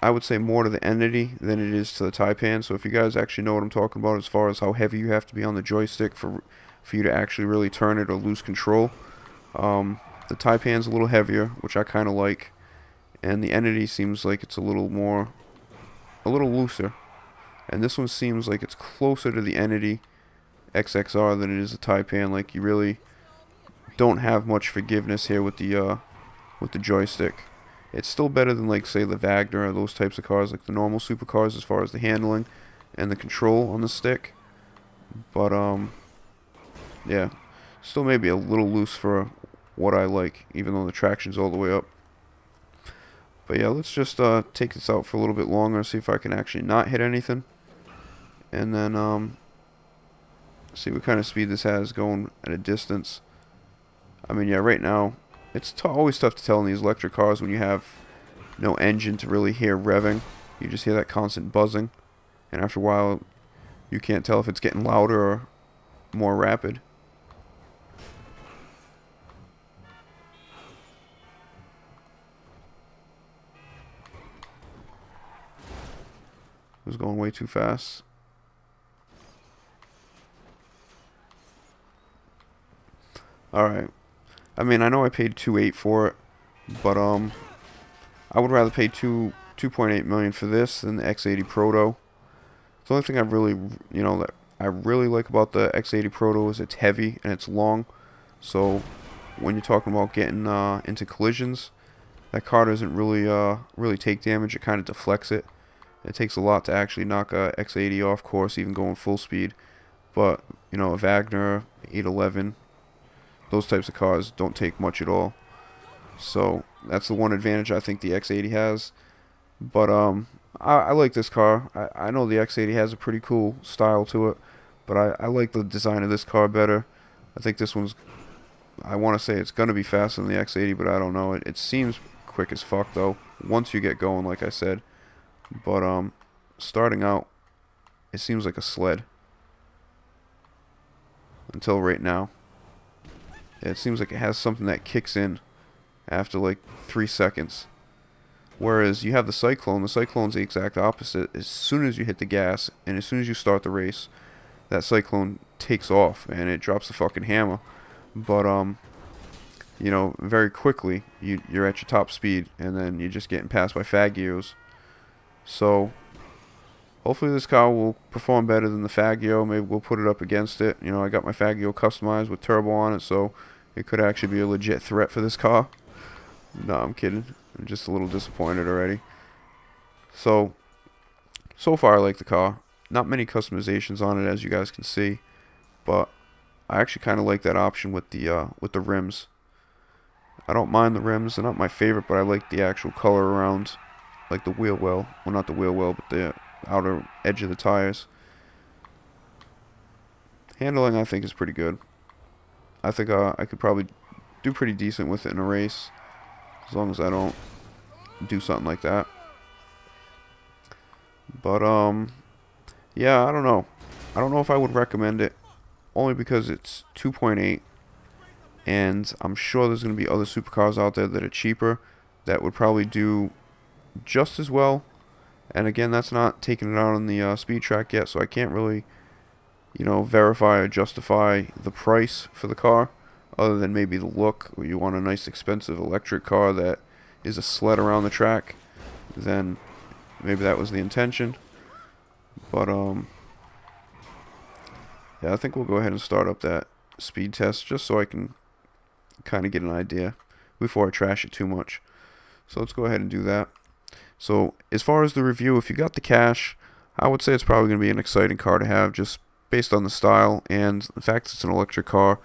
I would say, more to the Entity than it is to the Taipan. So if you guys actually know what I'm talking about as far as how heavy you have to be on the joystick for you to actually really turn it or lose control, the Taipan's a little heavier, which I kind of like, and the Entity seems like it's a little looser. And this one seems like it's closer to the Entity XXR than it is the Taipan. Like, you really don't have much forgiveness here with the joystick. It's still better than, like, say, the Wagner or those types of cars, like the normal supercars, as far as the handling and the control on the stick. But yeah, still maybe a little loose for what I like, even though the traction's all the way up. But yeah, let's just take this out for a little bit longer, see if I can actually not hit anything, and then see what kind of speed this has going at a distance. I mean, yeah, right now, it's always tough to tell in these electric cars when you have no engine to really hear revving. You just hear that constant buzzing, and after a while, you can't tell if it's getting louder or more rapid. It was going way too fast. Alright. I mean, I know I paid $2.8 for it, but I would rather pay 2.8 million for this than the X80 Proto. The only thing I really, that I really like about the X80 Proto is it's heavy and it's long. So when you're talking about getting into collisions, that car doesn't really take damage. It kind of deflects it. It takes a lot to actually knock a X80 off course, even going full speed. But a Wagner 811, those types of cars don't take much at all. So that's the one advantage I think the X80 has. But I like this car. I know the X80 has a pretty cool style to it, but I like the design of this car better. I think this one's, I want to say it's going to be faster than the X80, but I don't know. It seems quick as fuck though, once you get going, like I said. But starting out, it seems like a sled. Until right now. It seems like it has something that kicks in after like 3 seconds. Whereas you have the Cyclone's the exact opposite. As soon as you hit the gas and as soon as you start the race, that Cyclone takes off and it drops the fucking hammer. But very quickly you're at your top speed and then you're just getting passed by Fagios. So hopefully this car will perform better than the Fagio. Maybe we'll put it up against it. I got my Fagio customized with turbo on it, so it could actually be a legit threat for this car. No, I'm kidding. I'm just a little disappointed already. So far I like the car. Not many customizations on it, as you guys can see, but I actually kind of like that option with the rims. I don't mind the rims. They're not my favorite, but I like the actual color around, like the wheel well. Well, not the wheel well, but the outer edge of the tires. Handling, I think, is pretty good. I think I could probably do pretty decent with it in a race, as long as I don't do something like that. But yeah, I don't know. I don't know if I would recommend it, only because it's 2.8, and I'm sure there's going to be other supercars out there that are cheaper that would probably do just as well. And again, that's not taking it out on the speed track yet, so I can't really, verify or justify the price for the car, other than maybe the look. Or you want a nice expensive electric car that is a sled around the track, then maybe that was the intention. But yeah, I think we'll go ahead and start up that speed test just so I can kind of get an idea before I trash it too much. So let's go ahead and do that. So as far as the review, if you got the cash, I would say it's probably going to be an exciting car to have, just based on the style and the fact it's an electric car.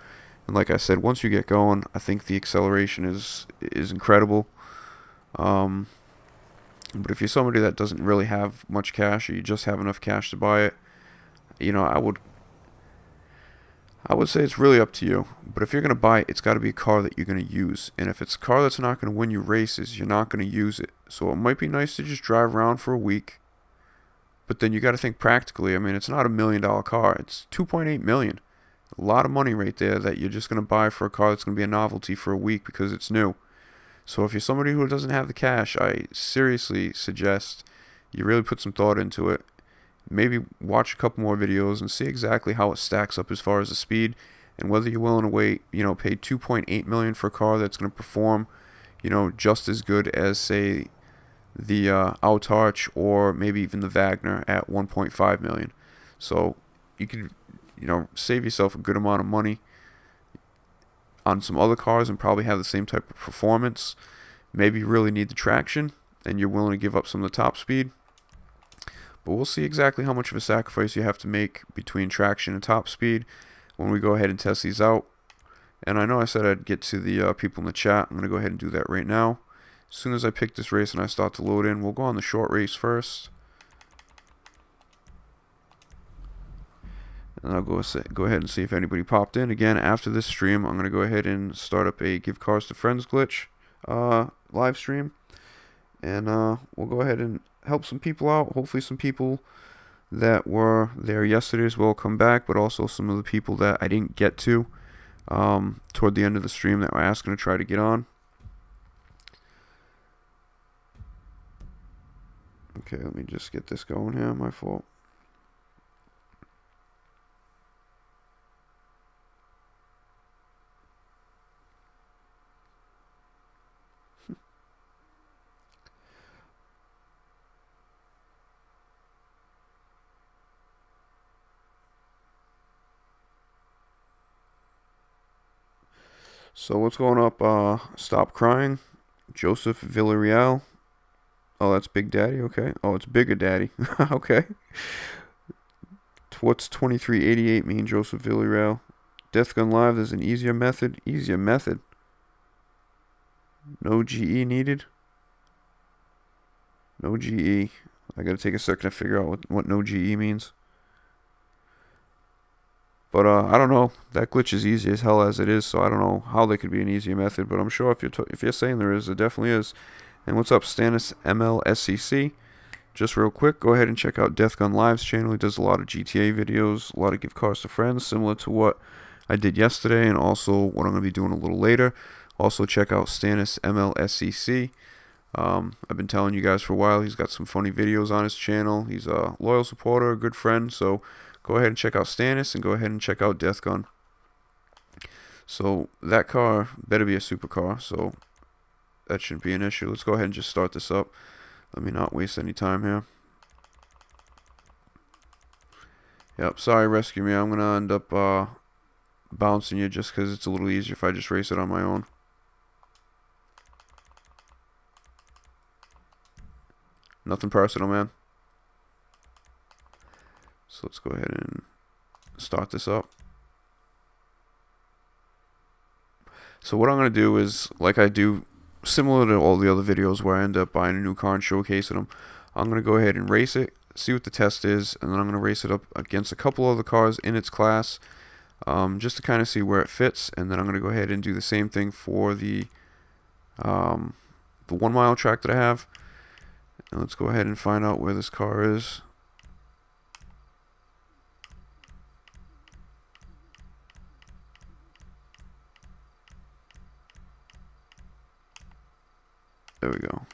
And like I said, once you get going, I think the acceleration is incredible. But if you're somebody that doesn't really have much cash, or you just have enough cash to buy it, I would say it's really up to you. But if you're going to buy it, it's got to be a car that you're going to use. And if it's a car that's not going to win you races, you're not going to use it. So it might be nice to just drive around for a week. But then you got to think practically. I mean, it's not $1 million car. It's 2.8 million. A lot of money right there that you're just going to buy for a car that's going to be a novelty for a week because it's new. So if you're somebody who doesn't have the cash, I seriously suggest you really put some thought into it. Maybe watch a couple more videos and see exactly how it stacks up as far as the speed, and whether you're willing to wait, pay 2.8 million for a car that's going to perform, just as good as, say, the Autarch or maybe even the Wagner at 1.5 million. So you could, save yourself a good amount of money on some other cars and probably have the same type of performance. Maybe you really need the traction and you're willing to give up some of the top speed. But we'll see exactly how much of a sacrifice you have to make between traction and top speed when we go ahead and test these out. And I know I said I'd get to the people in the chat. I'm going to go ahead and do that right now. As soon as I pick this race and I start to load in, we'll go on the short race first. And I'll go ahead and see if anybody popped in. Again, after this stream, I'm going to go ahead and start up a Give Cars to Friends glitch live stream. And we'll go ahead and help some people out. Hopefully some people that were there yesterday as well come back, but also some of the people that I didn't get to toward the end of the stream that were asking to try to get on. Okay, let me just get this going here. My fault. So what's going up? Stop Crying. Joseph Villarreal. Oh, that's Big Daddy. Okay. Oh, it's Bigger Daddy. Okay. What's 2388 mean, Joseph Villarreal? Death Gun Live. There's an easier method. Easier method. No GE needed. No GE. I gotta take a second to figure out what no GE means. But I don't know. That glitch is easy as hell as it is, so I don't know how there could be an easier method. But I'm sure if you're saying there is, there definitely is. And what's up, Stannis MLSCC? Just real quick, go ahead and check out Death Gun Live's channel. He does a lot of GTA videos, a lot of gift cards to friends, similar to what I did yesterday, and also what I'm going to be doing a little later. Also check out Stannis MLSCC. I've been telling you guys for a while, he's got some funny videos on his channel. He's a loyal supporter, a good friend, so go ahead and check out Stannis, and go ahead and check out Death Gun. So that car better be a supercar, so that shouldn't be an issue. Let's go ahead and just start this up. Let me not waste any time here. Yep, sorry, rescue me. I'm going to end up bouncing you just because it's a little easier if I just race it on my own. Nothing personal, man. So let's go ahead and start this up. So what I'm going to do is, like I do similar to all the other videos where I end up buying a new car and showcasing them, I'm going to go ahead and race it, see what the test is, and then I'm going to race it up against a couple other cars in its class, just to kind of see where it fits. And then I'm going to go ahead and do the same thing for the 1 mile track that I have. And let's go ahead and find out where this car is. There we go.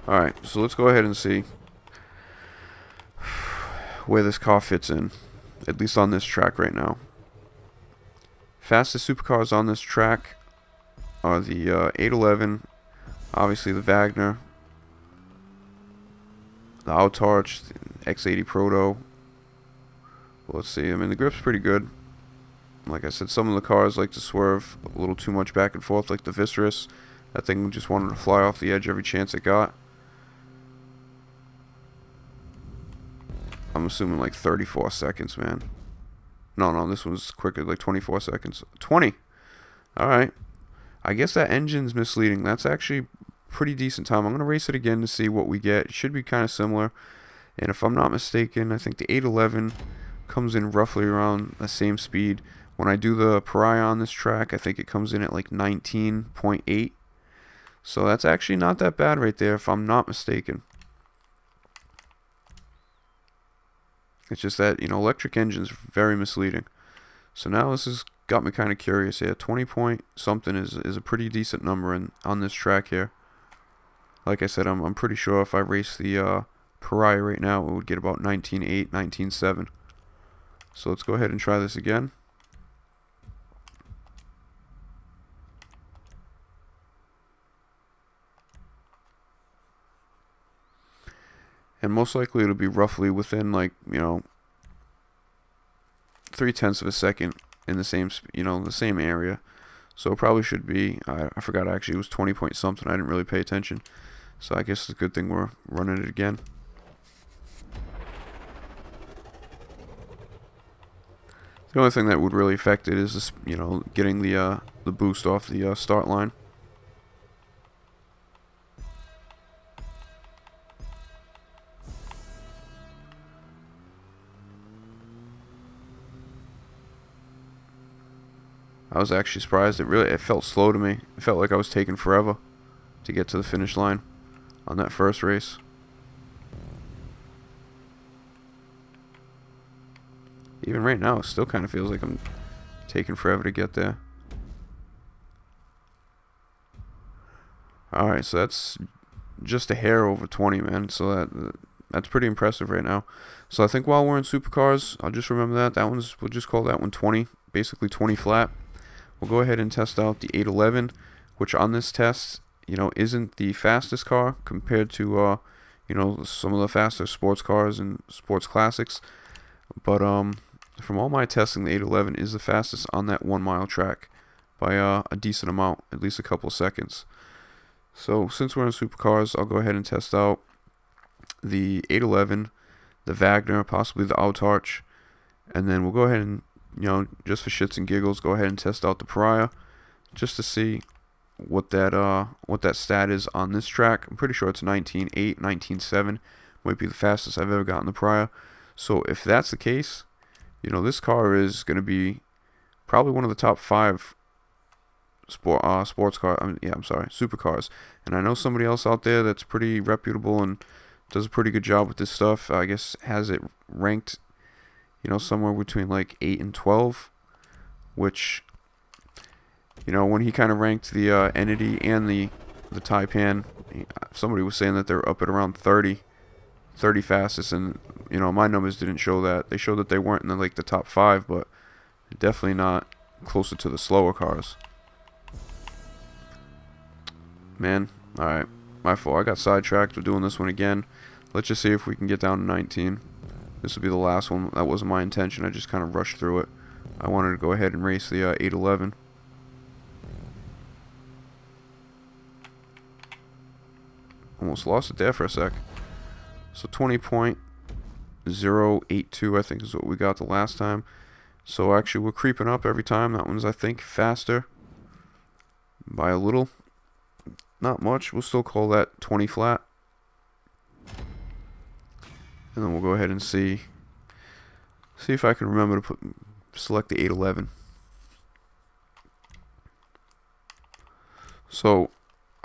Alright, so let's go ahead and see where this car fits in, at least on this track right now. Fastest supercars on this track are the 811, obviously the Wagner, the Autarch, the X80 Proto. Well, let's see, I mean the grip's pretty good. Like I said, some of the cars like to swerve a little too much back and forth, like the Viscerus. That thing just wanted to fly off the edge every chance it got. I'm assuming like 34 seconds, man. No, this one's quicker, like 24 seconds. 20! Alright. I guess that engine's misleading. That's actually pretty decent time. I'm going to race it again to see what we get. It should be kind of similar. And if I'm not mistaken, I think the 811 comes in roughly around the same speed. When I do the Pariah on this track, I think it comes in at like 19.8. So that's actually not that bad right there, if I'm not mistaken. It's just that, you know, electric engines are very misleading. So now this has got me kind of curious here. 20 point something is a pretty decent number on this track here. Like I said, I'm pretty sure if I race the Pariah right now, it would get about 19.8, 19.7. So let's go ahead and try this again. And most likely it'll be roughly within, like, you know, 0.3 of a second in the same, the same area. So it probably should be, I forgot actually, it was 20 point something. I didn't really pay attention. So I guess it's a good thing we're running it again. The only thing that would really affect it is this, getting the boost off the start line. I was actually surprised. It felt slow to me. It felt like I was taking forever to get to the finish line on that first race. Even right now, it still kind of feels like I'm taking forever to get there. Alright, so that's just a hair over 20, man. So that's pretty impressive right now. So I think while we're in supercars, I'll just remember we'll just call that one 20, basically 20 flat. We'll go ahead and test out the 811, which on this test, isn't the fastest car compared to, some of the faster sports cars and sports classics. But from all my testing, the 811 is the fastest on that 1 mile track by a decent amount, at least a couple of seconds. So since we're in supercars, I'll go ahead and test out the 811, the Wagner, possibly the Autarch, and then we'll go ahead and, just for shits and giggles, go ahead and test out the Pariah, just to see what that stat is on this track. I'm pretty sure it's 19.8, 19.7, might be the fastest I've ever gotten the Pariah. So if that's the case, this car is going to be probably one of the top 5 supercars. And I know somebody else out there that's pretty reputable and does a pretty good job with this stuff. I guess has it ranked, somewhere between like 8 and 12, which, when he kind of ranked the Entity and the Taipan, somebody was saying that they're up at around 30 fastest, and my numbers didn't show that. They showed that they weren't in the top 5, but definitely not closer to the slower cars. Man, alright, my fault. I got sidetracked. We're doing this one again. Let's just see if we can get down to 19. This will be the last one. That wasn't my intention. I just kind of rushed through it. I wanted to go ahead and race the 811. Almost lost it there for a sec. So 20.082 I think is what we got the last time. So actually we're creeping up every time. That one's, I think, faster by a little. Not much. We'll still call that 20 flat. And then we'll go ahead and see if I can remember to select the 811. So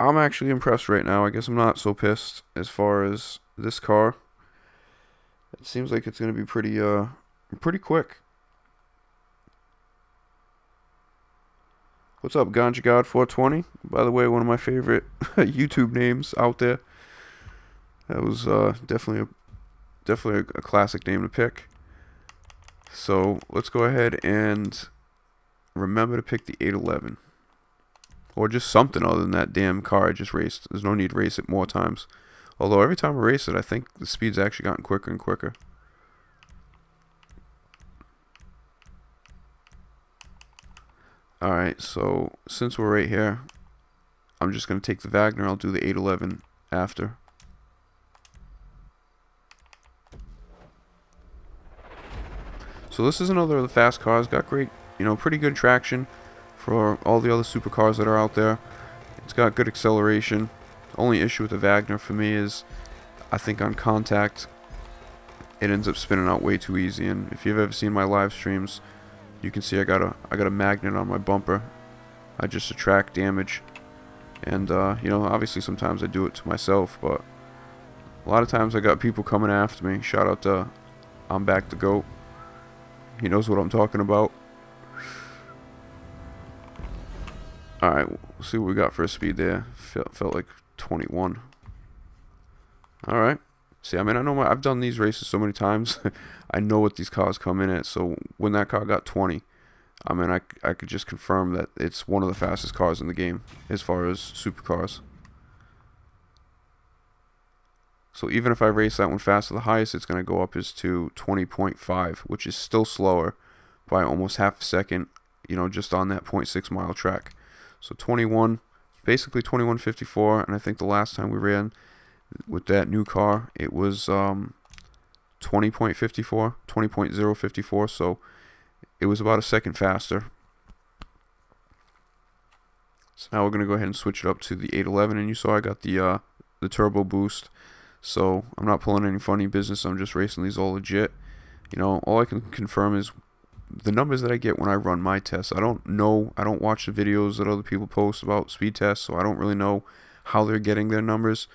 I'm actually impressed right now. I guess I'm not so pissed as far as this car. It seems like it's going to be pretty quick. What's up, Ganja God 420? By the way, one of my favorite YouTube names out there. That was definitely a classic name to pick. So let's go ahead and remember to pick the 811. Or just something other than that damn car I just raced. There's no need to race it more times. Although every time I race it, I think the speed's actually gotten quicker and quicker. Alright, so since we're right here, I'm just going to take the Wagner. I'll do the 811 after. So this is another of the fast cars. Got great, pretty good traction for all the other supercars that are out there. It's got good acceleration. Only issue with the Wagner for me is, I think on contact, it ends up spinning out way too easy. And if you've ever seen my live streams, you can see I got a magnet on my bumper. I just attract damage. And obviously sometimes I do it to myself, but a lot of times I got people coming after me. Shout out to I'm Back the Goat. He knows what I'm talking about. Alright, we'll see what we got for a speed there. Felt like 21. Alright. See, I know I've done these races so many times. I know what these cars come in at. So when that car got 20, I could just confirm that it's one of the fastest cars in the game as far as supercars. So even if I race that one faster, the highest it's going to go up is to 20.5, which is still slower by almost half a second, just on that 0.6 mile track. So 21, basically 21.54, and I think the last time we ran with that new car, it was 20.54, 20.054, so it was about a second faster. So now we're going to go ahead and switch it up to the 811, and you saw I got the turbo boost. So I'm not pulling any funny business. I'm just racing these all legit. All I can confirm is the numbers that I get when I run my tests. I don't watch the videos that other people post about speed tests, so I don't really know how they're getting their numbers.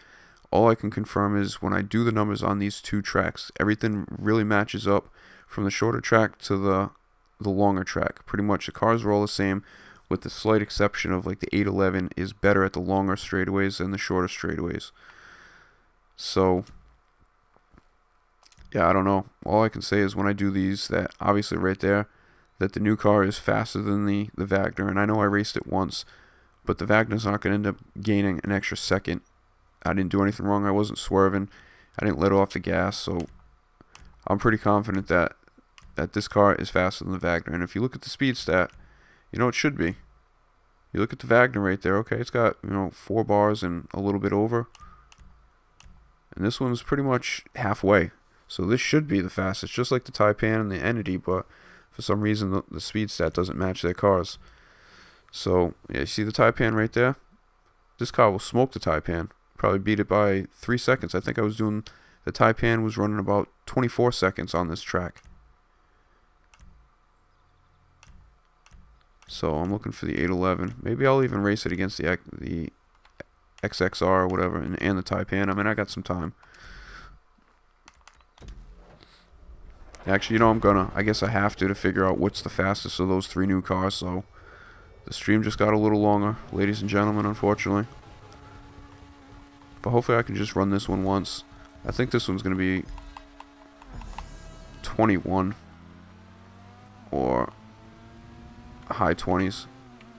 All I can confirm is when I do the numbers on these two tracks, everything really matches up from the shorter track to the longer track. Pretty much the cars are all the same, with the slight exception of like the 811 is better at the longer straightaways than the shorter straightaways. So, yeah, I don't know. All I can say is when I do these, that obviously right there, that the new car is faster than the Wagner. And I know I raced it once, but the Wagner's not going to end up gaining an extra second. I didn't do anything wrong. I wasn't swerving. I didn't let off the gas. So, I'm pretty confident that that this car is faster than the Wagner. And if you look at the speed stat, you know it should be. You look at the Wagner right there. Okay, it's got 4 bars and a little bit over. And this one's pretty much halfway. So this should be the fastest, just like the Taipan and the Entity, but for some reason the speed stat doesn't match their cars. So, yeah, you see the Taipan right there? This car will smoke the Taipan. Probably beat it by 3 seconds. I think the Taipan was running about 24 seconds on this track. So I'm looking for the 811. Maybe I'll even race it against the XXR or whatever, and the Taipan. I mean, I got some time. Actually, I guess I have to figure out what's the fastest of those 3 new cars. So the stream just got a little longer, ladies and gentlemen, unfortunately. But hopefully I can just run this one once. I think this one's going to be 21 or high 20s.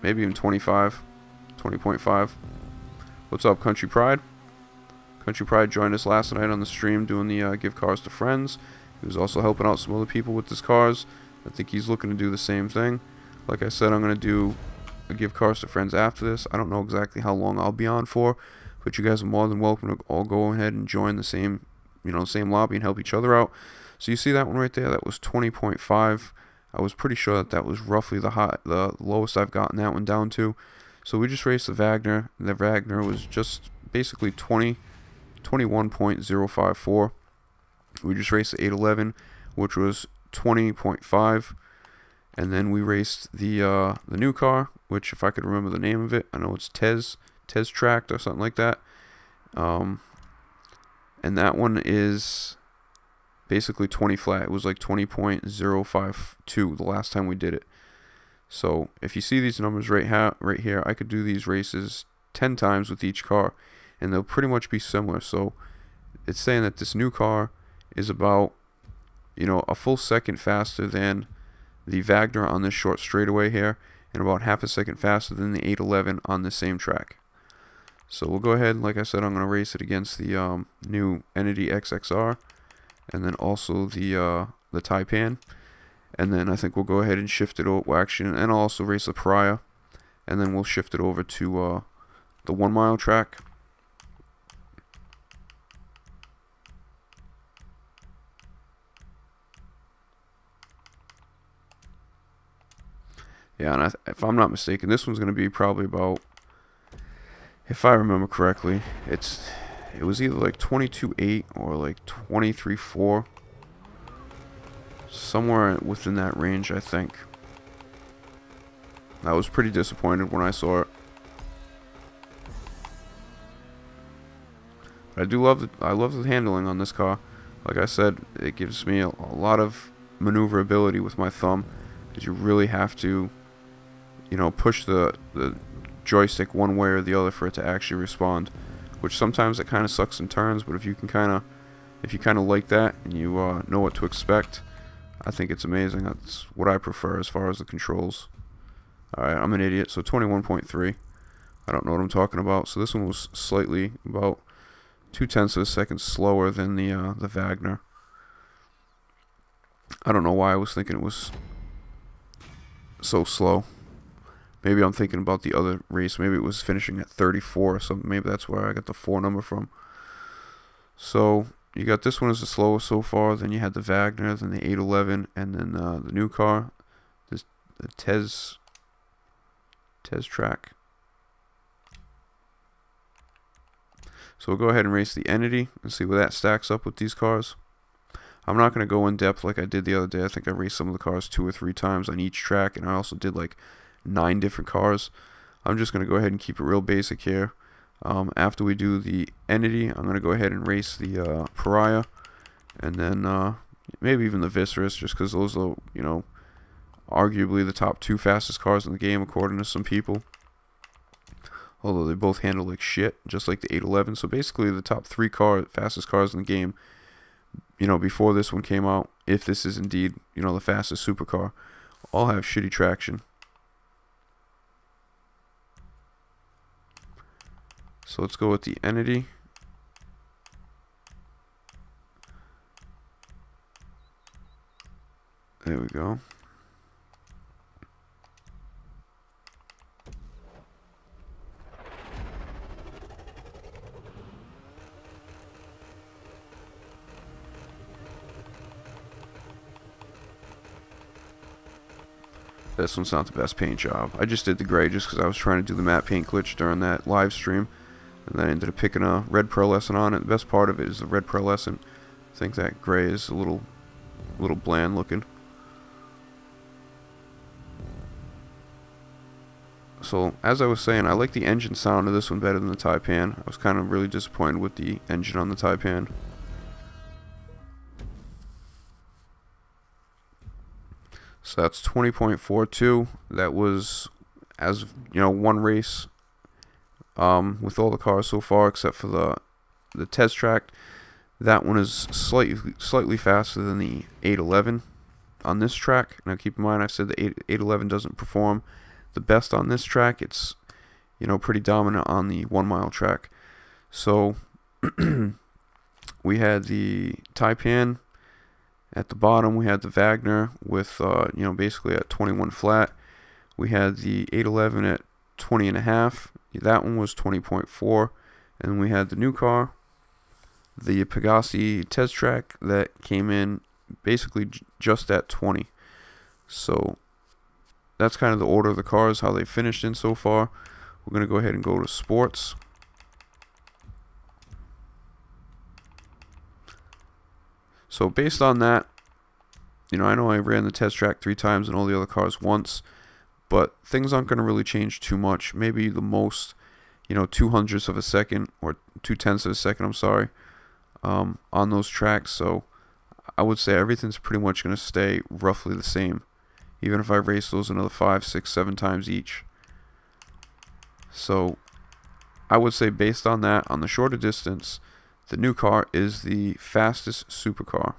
Maybe even 25, 20.5. What's up, Country Pride? Country Pride joined us last night on the stream doing the give cars to friends. He was also helping out some other people with his cars. I think he's looking to do the same thing. Like I said, I'm going to do a give cars to friends after this. I don't know exactly how long I'll be on for, but you guys are more than welcome to all go ahead and join the same, same lobby and help each other out. So you see that one right there? That was 20.5. I was pretty sure that was roughly the lowest I've gotten that one down to. So we just raced the Wagner. The Wagner was just basically 21.054. We just raced the 811, which was 20.5. And then we raced the new car, which, if I could remember the name of it, I know it's Tezeract or something like that. And that one is basically 20 flat. It was like 20.052 the last time we did it. So if you see these numbers right here, I could do these races 10 times with each car, and they'll pretty much be similar. So it's saying that this new car is about, a full second faster than the Wagner on this short straightaway here, and about half a second faster than the 811 on the same track. So we'll go ahead, like I said, I'm going to race it against the new Entity XXR, and then also the Taipan. And then I think we'll go ahead and shift it over, and I'll also race the Pariah, and then we'll shift it over to the 1 mile track. Yeah, and if I'm not mistaken, this one's going to be probably about, if I remember correctly, it was either like 22.8 or like 23.4. Somewhere within that range, I think. I was pretty disappointed when I saw it. But I love the handling on this car. Like I said, it gives me a lot of maneuverability with my thumb, because you really have to push the joystick one way or the other for it to actually respond, which sometimes it kind of sucks in turns, but if you kind of like that and you know what to expect, I think it's amazing. That's what I prefer as far as the controls. Alright, I'm an idiot. So 21.3. I don't know what I'm talking about. So this one was slightly about 0.2 of a second slower than the Wagner. I don't know why I was thinking it was so slow. Maybe I'm thinking about the other race. Maybe it was finishing at 34 or something. Maybe that's where I got the 4 number from. So you got this one as the slowest so far. Then you had the Wagner, then the 811, and then the new car, the Tezeract. So we'll go ahead and race the Entity and see where that stacks up with these cars. I'm not going to go in depth like I did the other day. I think I raced some of the cars 2 or 3 times on each track, and I also did like 9 different cars. I'm just going to go ahead and keep it real basic here. After we do the Entity, I'm going to go ahead and race the Pariah, and then maybe even the Viscerus, just because those are, arguably the top 2 fastest cars in the game according to some people. Although they both handle like shit, just like the 811. So basically the top 3 fastest cars in the game, before this one came out, if this is indeed, the fastest supercar, all have shitty traction. So let's go with the Entity. There we go. This one's not the best paint job. I just did the gray just because I was trying to do the matte paint glitch during that live stream. And then I ended up picking a red pearlescent on it. The best part of it is the red pearlescent. I think that gray is a little bland looking. So, as I was saying, I like the engine sound of this one better than the Taipan. I was kind of really disappointed with the engine on the Taipan. So that's 20.42. That was, as you know, one race with all the cars so far, except for the Tezeract. That one is slightly faster than the 811 on this track. Now keep in mind, I said the 811 doesn't perform the best on this track. It's, you know, pretty dominant on the 1 mile track. So we had the Taipan at the bottom. We had the Wagner with you know, basically at 21 flat. We had the 811 at 20.5. That one was 20.4. And we had the new car, the Pegassi Tezeract, that came in basically just at 20. So that's kind of the order of the cars, how they finished in so far. We're going to go ahead and go to sports. So based on that, you know, I know I ran the Tezeract 3 times and all the other cars once, but things aren't going to really change too much. Maybe the most, you know, 0.02 of a second, or 0.2 of a second, I'm sorry, on those tracks. So I would say everything's pretty much going to stay roughly the same, even if I race those another 5, 6, 7 times each. So I would say, based on that, on the shorter distance, the new car is the fastest supercar.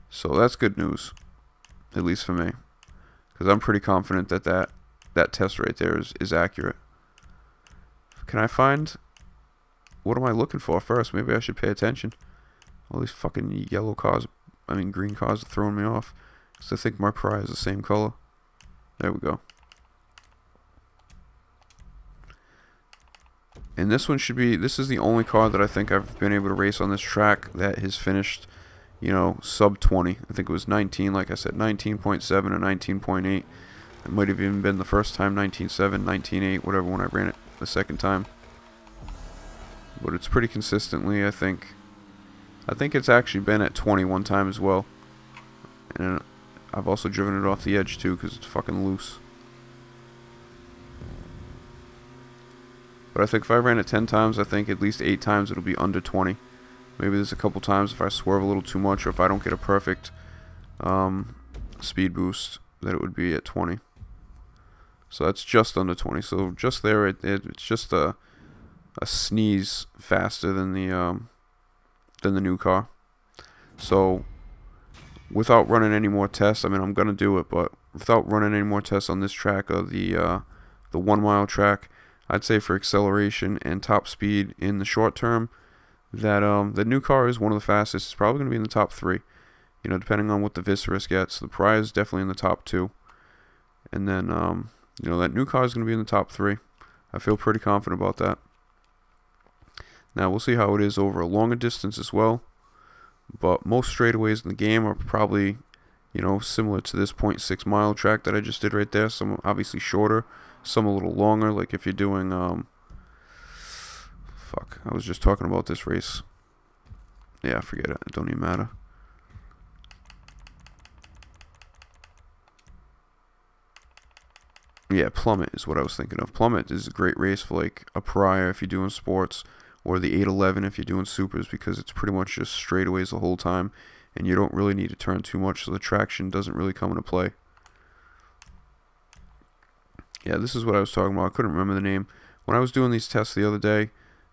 So that's good news, at least for me, because I'm pretty confident that that test right there is accurate. Can I find, what am I looking for first? Maybe I should pay attention. All these fucking yellow cars, I mean green cars, are throwing me off, because I think my Pariah is the same color. There we go. And this one should be, this is the only car that I think I've been able to race on this track that has finished, you know, sub 20. I think it was 19, like I said, 19.7 or 19.8. It might have even been the first time 19.7, 19.8, whatever, when I ran it the second time. But it's pretty consistently, I think. I think it's actually been at 20 one time as well. And I've also driven it off the edge too, because it's fucking loose. But I think if I ran it 10 times, I think at least 8 times it'll be under 20. Maybe there's a couple times if I swerve a little too much, or if I don't get a perfect speed boost, that it would be at 20. So that's just under 20. So just there, it's just a sneeze faster than the new car. So without running any more tests, I mean, I'm gonna do it, but without running any more tests on this track, or the 1 mile track, I'd say for acceleration and top speed in the short term, that the new car is one of the fastest. It's probably going to be in the top 3, you know, depending on what the Viserys gets. The Pariah is definitely in the top 2, and then you know, that new car is going to be in the top 3. I feel pretty confident about that. Now we'll see how it is over a longer distance as well, but most straightaways in the game are probably, you know, similar to this 0.6 mile track that I just did right there. Some obviously shorter, some a little longer, like if you're doing fuck, I was just talking about this race. Yeah, forget it. It don't even matter. Yeah, Plummet is what I was thinking of. Plummet is a great race for like a Pariah if you're doing sports, or the 811 if you're doing supers, because it's pretty much just straightaways the whole time, and you don't really need to turn too much, so the traction doesn't really come into play. Yeah, this is what I was talking about. I couldn't remember the name. When I was doing these tests the other day,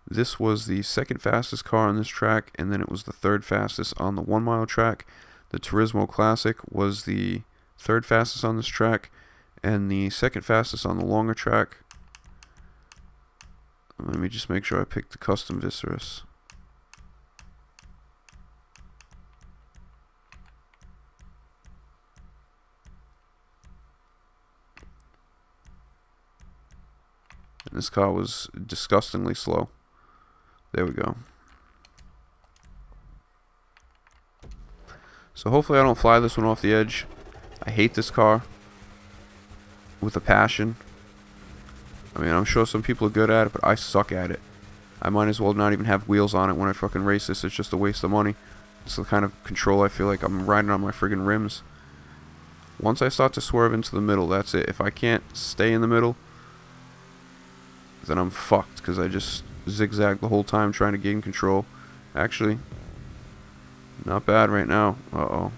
this was the second fastest car on this track, and then it was the third fastest on the 1 mile track. The Turismo Classic was the third fastest on this track, and the second fastest on the longer track. Let me just make sure I picked the custom Viserys. This car was disgustingly slow. There we go. So hopefully I don't fly this one off the edge. I hate this car with a passion. I mean, I'm sure some people are good at it, but I suck at it. I might as well not even have wheels on it when I fucking race this. It's just a waste of money. It's the kind of control I feel like I'm riding on my friggin' rims. Once I start to swerve into the middle, that's it. If I can't stay in the middle, then I'm fucked, because I just zigzag the whole time trying to gain control. Actually, not bad right now. Uh-oh.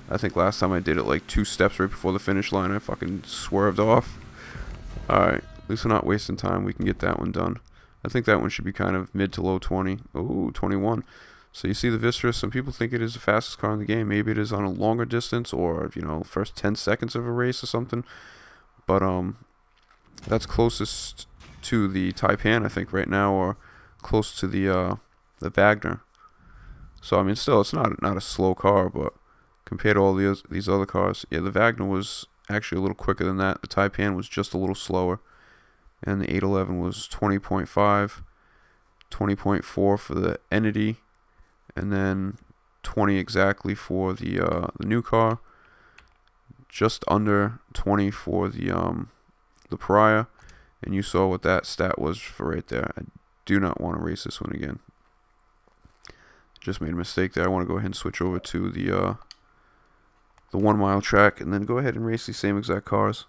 I think last time I did it like 2 steps right before the finish line, I fucking swerved off. Alright, at least we're not wasting time. We can get that one done. I think that one should be kind of mid to low 20. Ooh, 21. So you see the Vistra, some people think it is the fastest car in the game. Maybe it is on a longer distance, or, you know, first 10 seconds of a race or something. But, that's closest to the Taipan, I think, right now, or close to the Wagner. So, I mean, still, it's not a slow car, but compared to all these other cars, yeah, the Wagner was actually a little quicker than that. The Taipan was just a little slower. And the 811 was 20.5, 20.4 for the Entity, and then 20 exactly for the new car. Just under 20 for the Pariah, and you saw what that stat was for right there. I do not want to race this one again. Just made a mistake there. I want to go ahead and switch over to the 1 mile track, and then go ahead and race these same exact cars.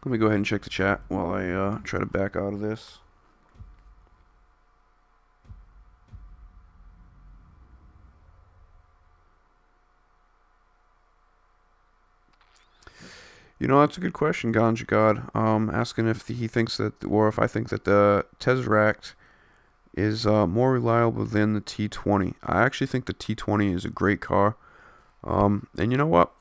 Let me go ahead and check the chat while I try to back out of this. You know, that's a good question, Ganja God. Asking if he thinks that, or if I think that the Tezeract is more reliable than the T20. I actually think the T20 is a great car. And you know what?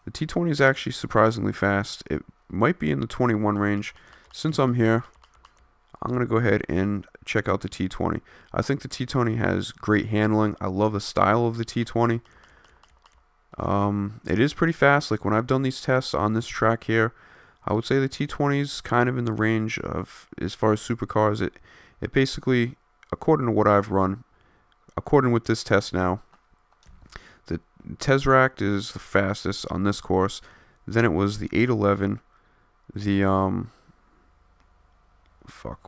The T20 is actually surprisingly fast. It might be in the 21 range. Since I'm here, I'm going to go ahead and check out the T20. I think the T20 has great handling. I love the style of the T20. It is pretty fast. Like when I've done these tests on this track here, I would say the T20 is kind of in the range of, as far as supercars, it basically, according to what I've run, according with this test now, the Tezeract is the fastest on this course. Then it was the 811, the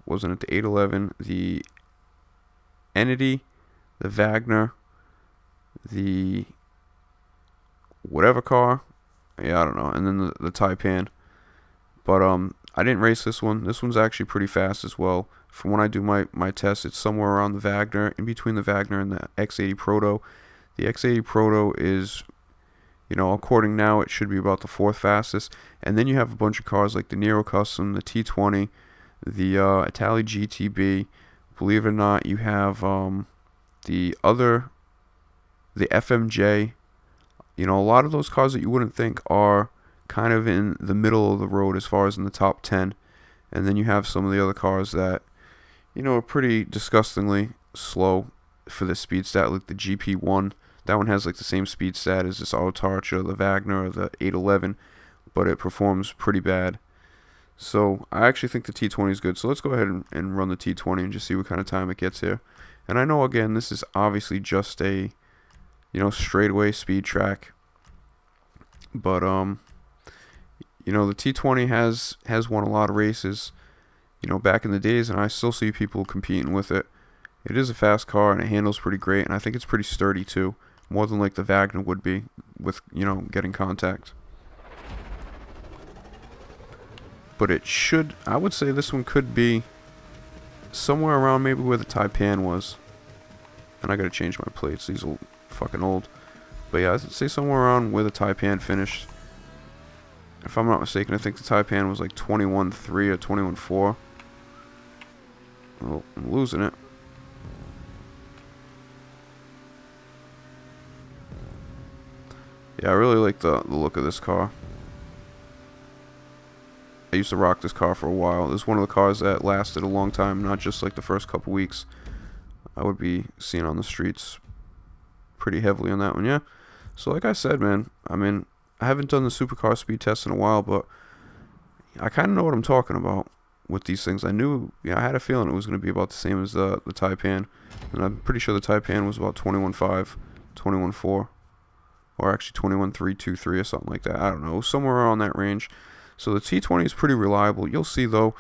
wasn't it the 811, the Entity, the Wagner, the whatever car, yeah, I don't know, and then the Taipan. But I didn't race this one. This one's actually pretty fast as well. From when I do my test, it's somewhere around the Wagner, in between the Wagner and the X80 Proto. The X80 Proto is, you know, according now, it should be about the 4th fastest. And then you have a bunch of cars like the Nero Custom, the T20, the Itali GTB. Believe it or not, you have the FMJ. You know, a lot of those cars that you wouldn't think are kind of in the middle of the road as far as in the top 10. And then you have some of the other cars that, you know, are pretty disgustingly slow for the speed stat, like the GP1. That one has like the same speed stat as this Autarch or the Wagner or the 811, but it performs pretty bad. So I actually think the T20 is good. So let's go ahead and run the T20 and just see what kind of time it gets here. And I know, again, this is obviously just a, you know, straightaway speed track. But, you know, the T20 has won a lot of races, you know, back in the days, and I still see people competing with it. It is a fast car, and it handles pretty great, and I think it's pretty sturdy, too. More than, like, the Wagner would be with, you know, getting contact. But it should, I would say this one could be somewhere around maybe where the Taipan was. And I gotta change my plates, these are fucking old. But yeah, I'd say somewhere around where the Taipan finished. If I'm not mistaken, I think the Taipan was like 21.3 or 21.4. Oh, I'm losing it. Yeah, I really like the look of this car. I used to rock this car for a while. This is one of the cars that lasted a long time, not just like the first couple weeks. I would be seen on the streets pretty heavily on that one, yeah. So like I said, man, I mean, I haven't done the supercar speed test in a while, but I kind of know what I'm talking about with these things. I knew, yeah, I had a feeling it was going to be about the same as the Taipan, and I'm pretty sure the Taipan was about 21.5, 21.4, or actually 21.323 or something like that. I don't know, somewhere around that range. So the T20 is pretty reliable. You'll see though,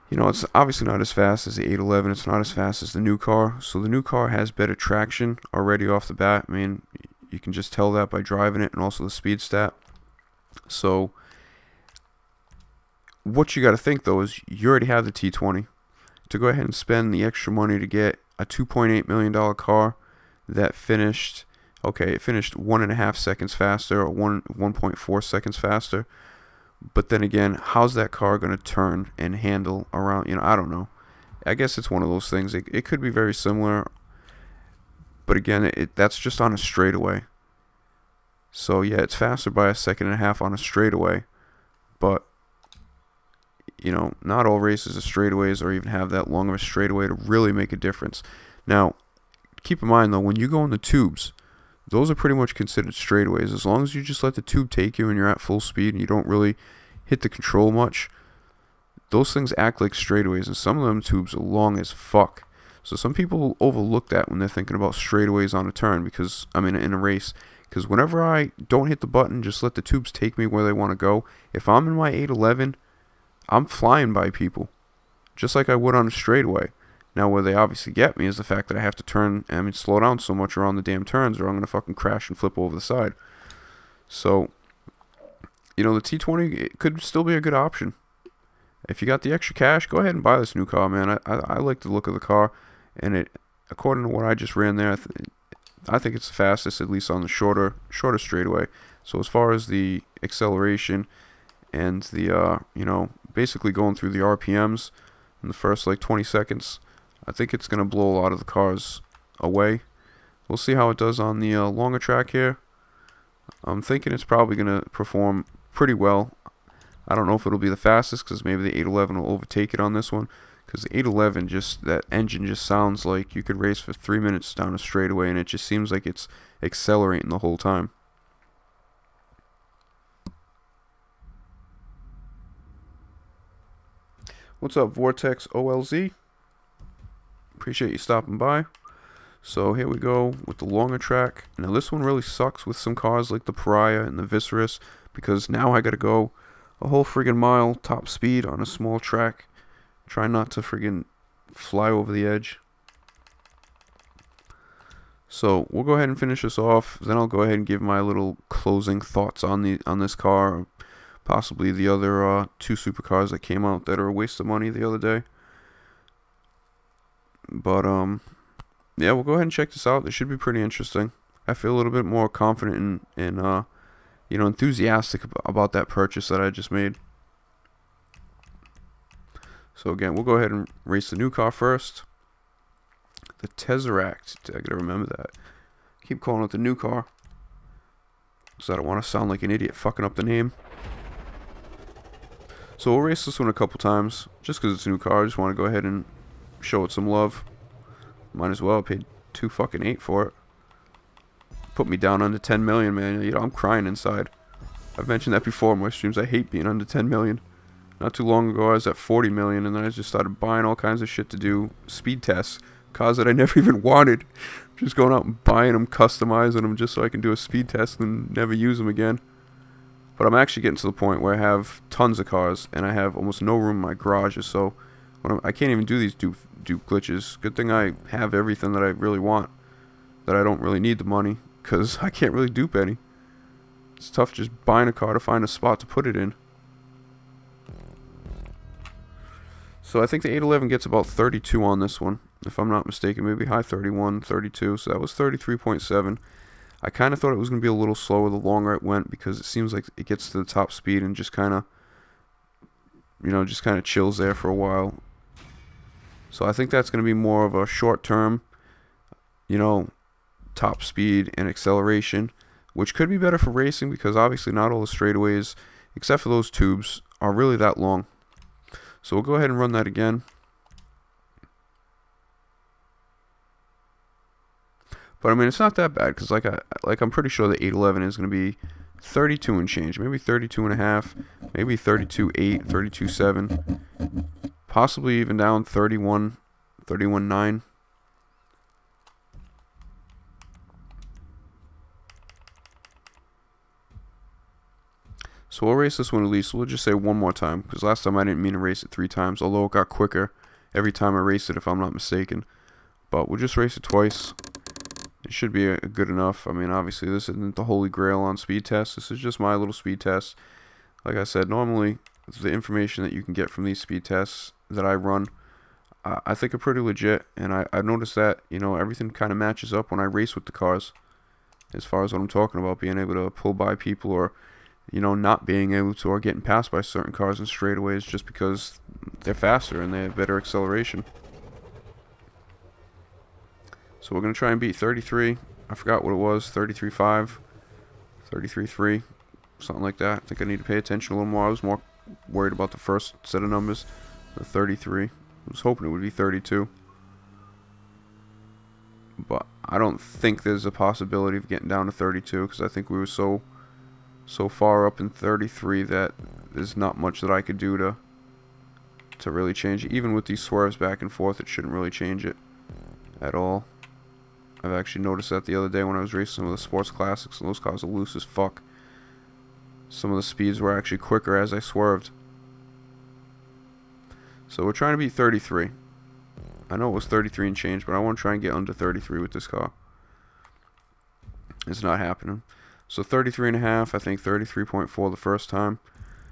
you know, it's obviously not as fast as the 811. It's not as fast as the new car. So the new car has better traction already off the bat. I mean, you can just tell that by driving it, and also the speed stat. So what you got to think though is you already have the T20. To go ahead and spend the extra money to get a $2.8 million car that finished, okay, it finished 1.5 seconds faster, or 1.4 seconds faster. But then again, how's that car going to turn and handle around, you know, I don't know. I guess it's one of those things. It could be very similar. But again, that's just on a straightaway. So yeah, it's faster by 1.5 seconds on a straightaway. But, you know, not all races are straightaways or even have that long of a straightaway to really make a difference. Now, keep in mind though, when you go in the tubes, those are pretty much considered straightaways. As long as you just let the tube take you and you're at full speed and you don't really hit the control much, those things act like straightaways, and some of them tubes are long as fuck. So some people overlook that when they're thinking about straightaways on a turn, because, I mean, in a race. Because whenever I don't hit the button, just let the tubes take me where they want to go, if I'm in my 811, I'm flying by people, just like I would on a straightaway. Now, where they obviously get me is the fact that I have to turn, I mean, slow down so much around the damn turns, or I'm going to fucking crash and flip over the side. So, you know, the T20, it could still be a good option. If you got the extra cash, go ahead and buy this new car, man. I like the look of the car, and it, according to what I just ran there, I think it's the fastest, at least on the shorter straightaway. So as far as the acceleration and the, you know, basically going through the RPMs in the first like 20 seconds, I think it's going to blow a lot of the cars away. We'll see how it does on the longer track here. I'm thinking it's probably going to perform pretty well. I don't know if it'll be the fastest, because maybe the 811 will overtake it on this one. Because the 811, just that engine just sounds like you could race for 3 minutes down a straightaway, and it just seems like it's accelerating the whole time. What's up, Vortex OLZ? Appreciate you stopping by. So here we go with the longer track. Now this one really sucks with some cars like the Pariah and the Viserys, because now I gotta go a whole friggin' mile top speed on a small track. Try not to friggin' fly over the edge. So we'll go ahead and finish this off. Then I'll go ahead and give my little closing thoughts on this car, or possibly the other 2 supercars that came out that are a waste of money the other day. But yeah, we'll go ahead and check this out. This should be pretty interesting. I feel a little bit more confident and you know, enthusiastic about that purchase that I just made. So again, we'll go ahead and race the new car first. The Tezeract. I gotta remember that. Keep calling it the new car, because I don't want to sound like an idiot fucking up the name. So we'll race this one a couple times, just because it's a new car. I just want to go ahead and show it some love. Might as well. I paid $2.8 for it. Put me down under 10 million, man. You know, I'm crying inside. I've mentioned that before in my streams. I hate being under 10 million. Not too long ago, I was at 40 million, and then I just started buying all kinds of shit to do speed tests. Cars that I never even wanted. Just going out and buying them, customizing them, just so I can do a speed test and never use them again. But I'm actually getting to the point where I have tons of cars, and I have almost no room in my garages, so I can't even do these dupe glitches. Good thing I have everything that I really want, that I don't really need the money, because I can't really dupe any. It's tough just buying a car to find a spot to put it in. So I think the 811 gets about 32 on this one, if I'm not mistaken. Maybe high 31, 32, so that was 33.7. I kind of thought it was going to be a little slower the longer it went, because it seems like it gets to the top speed and just kind of, you know, just kind of chills there for a while. So I think that's going to be more of a short term, you know, top speed and acceleration, which could be better for racing, because obviously not all the straightaways, except for those tubes, are really that long. So we'll go ahead and run that again. But I mean, it's not that bad, because like I'm pretty sure the 811 is going to be 32 and change, maybe 32 and a half, maybe 32.8, 32.7, possibly even down 31, 31.9. So we'll race this one at least. We'll just say one more time, because last time I didn't mean to race it 3 times, although it got quicker every time I raced it, if I'm not mistaken. But we'll just race it twice. It should be good enough. I mean, obviously, this isn't the holy grail on speed tests. This is just my little speed test. Like I said, normally, the information that you can get from these speed tests that I run, I think are pretty legit. And I've noticed that, you know, everything kind of matches up when I race with the cars. As far as what I'm talking about, being able to pull by people or, you know, not being able to, or getting passed by certain cars in straightaways just because they're faster and they have better acceleration. So we're going to try and beat 33. I forgot what it was. 33.5, 33.3, something like that. I think I need to pay attention a little more. I was more worried about the first set of numbers, the 33. I was hoping it would be 32. But I don't think there's a possibility of getting down to 32 because I think we were so far up in 33 that there's not much that I could do to really change it. Even with these swerves back and forth, it shouldn't really change it at all. I've actually noticed that the other day when I was racing some of the sports classics, and those cars are loose as fuck. Some of the speeds were actually quicker as I swerved. So we're trying to beat 33. I know it was 33 and change, but I want to try and get under 33 with this car. It's not happening. So 33 and a half, I think 33.4 the first time.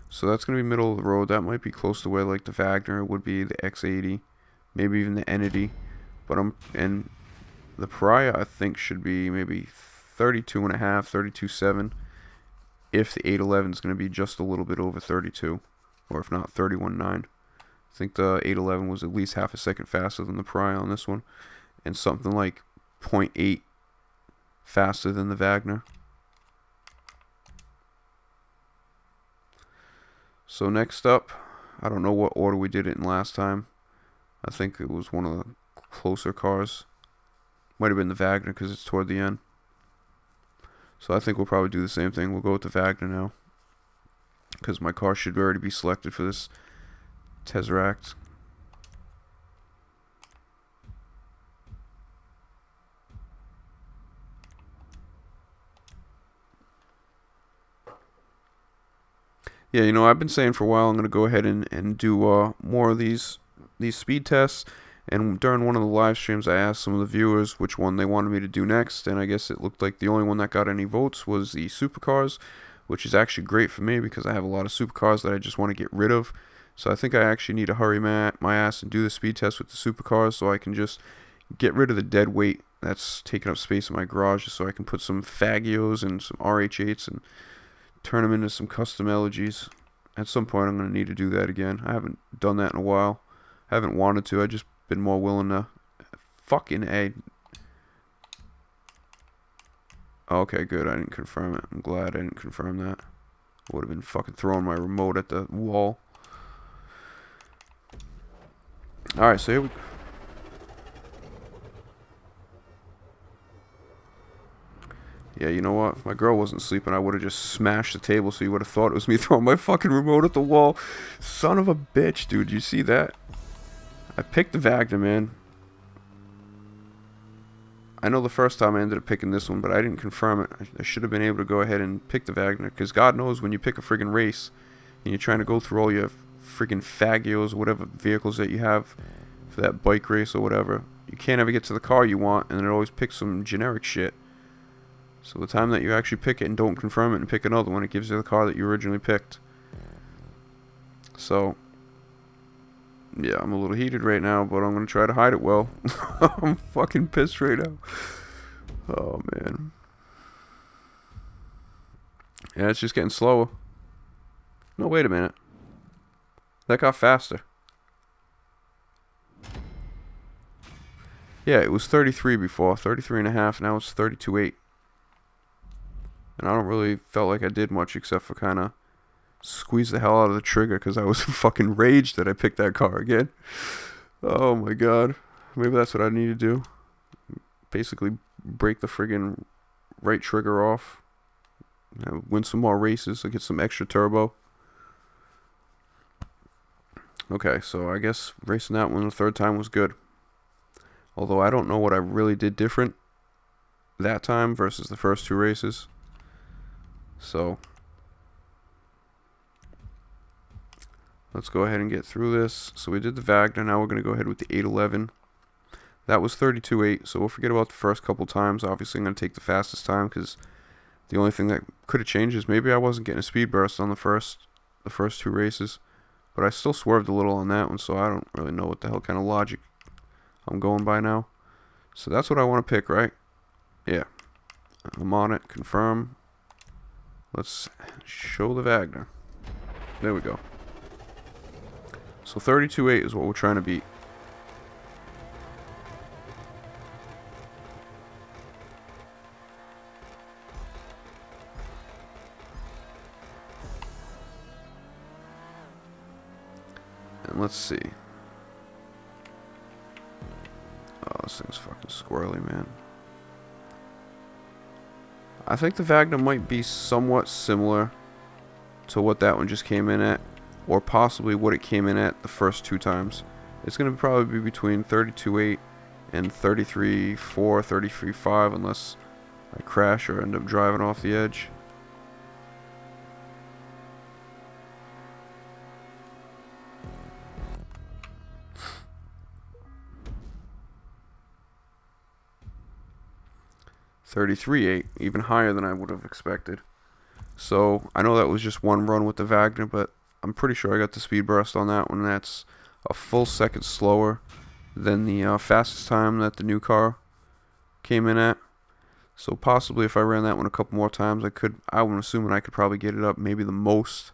So that's going to be middle of the road. That might be close to where like the Wagner would be, the X80, maybe even the Entity. But and the Pariah I think should be maybe 32 and a half, 32.7. If the 811 is going to be just a little bit over 32, or if not 31.9. I think the 811 was at least half a second faster than the Pariah on this one, and something like 0.8 faster than the Wagner. So next up, I don't know what order we did it in last time. I think it was one of the closer cars. Might have been the Wagner because it's toward the end. So I think we'll probably do the same thing. We'll go with the Wagner now, because my car should already be selected for this Tezeract. Yeah, you know, I've been saying for a while I'm going to go ahead and do more of these speed tests. And during one of the live streams, I asked some of the viewers which one they wanted me to do next. And I guess it looked like the only one that got any votes was the supercars, which is actually great for me because I have a lot of supercars that I just want to get rid of. So I think I actually need to hurry my ass and do the speed test with the supercars so I can just get rid of the dead weight that's taking up space in my garage, so I can put some Fagios and some RH8s and turn them into some custom elegies. At some point I'm going to need to do that again. I haven't done that in a while. I haven't wanted to. I just been more willing to. Fucking A. Okay, good. I didn't confirm it. I'm glad I didn't confirm that. Would have been fucking throwing my remote at the wall. Alright, so here we go. Yeah, you know what? If my girl wasn't sleeping, I would have just smashed the table so you would have thought it was me throwing my fucking remote at the wall. Son of a bitch, dude. You see that? I picked the Wagner, man. I know the first time I ended up picking this one, but I didn't confirm it. I should have been able to go ahead and pick the Wagner, because God knows when you pick a friggin' race and you're trying to go through all your friggin' Fagios or whatever vehicles that you have for that bike race or whatever, you can't ever get to the car you want, and it always picks some generic shit. So the time that you actually pick it and don't confirm it and pick another one, it gives you the car that you originally picked. So yeah, I'm a little heated right now, but I'm going to try to hide it well. I'm fucking pissed right now. Oh, man. Yeah, it's just getting slower. No, wait a minute. That got faster. Yeah, it was 33 before. 33 and a half. Now it's 32.8. And I don't really felt like I did much except for kind of squeeze the hell out of the trigger because I was fucking raged that I picked that car again. Oh my god. Maybe that's what I need to do. Basically break the friggin' right trigger off. win some more races, get some extra turbo. Okay, so I guess racing that one the third time was good. Although I don't know what I really did different that time versus the first two races. So let's go ahead and get through this. So we did the Wagner. Now we're going to go ahead with the 811. That was 32.8. So we'll forget about the first couple times. Obviously, I'm going to take the fastest time because the only thing that could have changed is maybe I wasn't getting a speed burst on the first two races. But I still swerved a little on that one, so I don't really know what the hell kind of logic I'm going by now. So that's what I want to pick, right? Yeah. I'm on it. Confirm. Let's show the Wagner. There we go. So 32.8 is what we're trying to beat. And let's see. Oh, this thing's fucking squirrely, man. I think the Wagner might be somewhat similar to what that one just came in at, or possibly what it came in at the first two times. It's going to probably be between 32.8 and 33.4, 33.5, unless I crash or end up driving off the edge. $33.8, even higher than I would have expected. So I know that was just one run with the Wagner, but I'm pretty sure I got the speed burst on that one. That's a full second slower than the fastest time that the new car came in at. So possibly if I ran that one a couple more times, I'm assuming I could probably get it up maybe the most,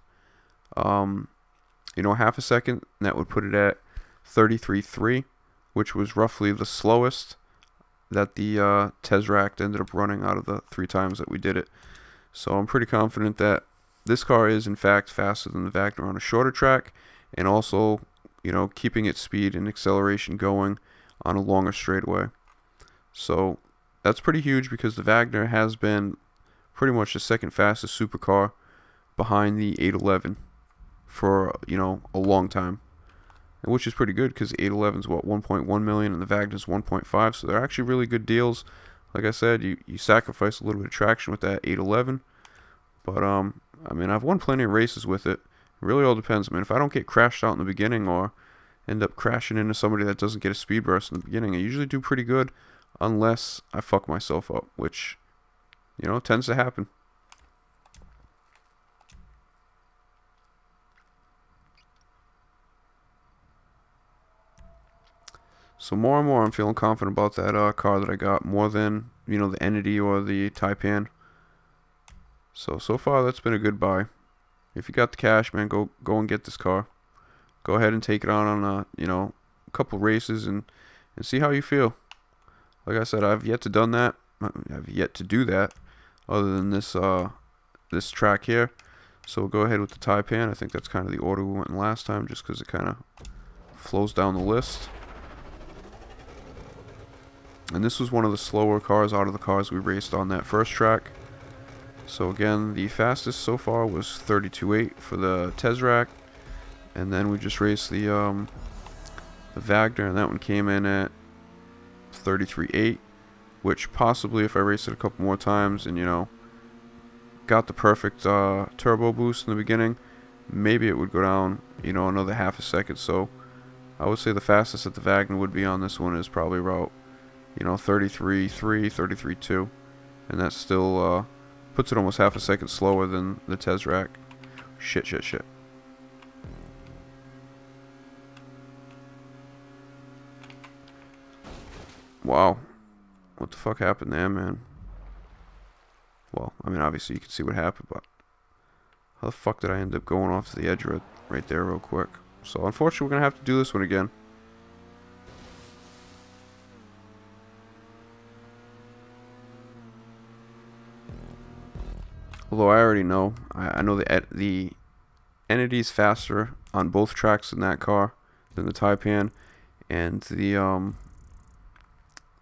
half a second. And that would put it at 33.3, which was roughly the slowest that the Tezeract ended up running out of the 3 times that we did it. So I'm pretty confident that this car is in fact faster than the Wagner on a shorter track, and also, keeping its speed and acceleration going on a longer straightaway. So that's pretty huge because the Wagner has been pretty much the second fastest supercar behind the 811 for, a long time. And which is pretty good because the 811 is what, 1.1 million, and the Wagner is 1.5, so they're actually really good deals. Like I said, you sacrifice a little bit of traction with that 811, but I've won plenty of races with it. It really all depends. If I don't get crashed out in the beginning or end up crashing into somebody that doesn't get a speed burst in the beginning, I usually do pretty good, unless I fuck myself up, which tends to happen. So more and more I'm feeling confident about that car that I got, more than, the Entity or the Taipan. So far that's been a good buy. If you got the cash, man, go and get this car. Go ahead and take it on a couple races and see how you feel. Like I said, I've yet to do that other than this track here. So we'll go ahead with the Taipan. I think that's kind of the order we went in last time, just because it kind of flows down the list. And this was one of the slower cars out of the cars we raced on that first track. So again, the fastest so far was 32.8 for the Tezeract. And then we just raced the Wagner, and that one came in at 33.8. Which possibly, if I raced it a couple more times and, got the perfect turbo boost in the beginning, maybe it would go down, another half a second. So I would say the fastest that the Wagner would be on this one is probably about 33.3, 33.2, and that still puts it almost half a second slower than the Tezeract. Shit. Wow. What the fuck happened there, man? Well, obviously you can see what happened, but how the fuck did I end up going off the edge right there real quick? So unfortunately we're going to have to do this one again. Although I already know, I know the Entity's faster on both tracks in that car than the Taipan, and the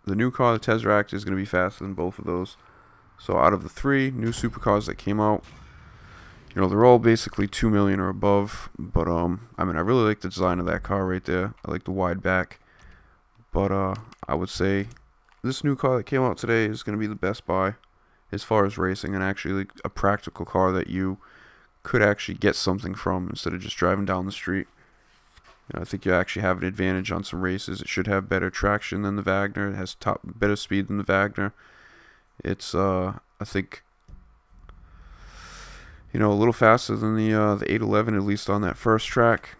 new car, the Tezeract, is going to be faster than both of those. So out of the 3 new supercars that came out, you know, they're all basically 2 million or above. But I mean, I really like the design of that car right there. I like the wide back. But I would say this new car that came out today is going to be the best buy as far as racing, and actually like a practical car that you could actually get something from instead of just driving down the street. You know, I think you actually have an advantage on some races. It should have better traction than the Wagner. It has better speed than the Wagner. It's I think, you know, a little faster than the 811, at least on that first track,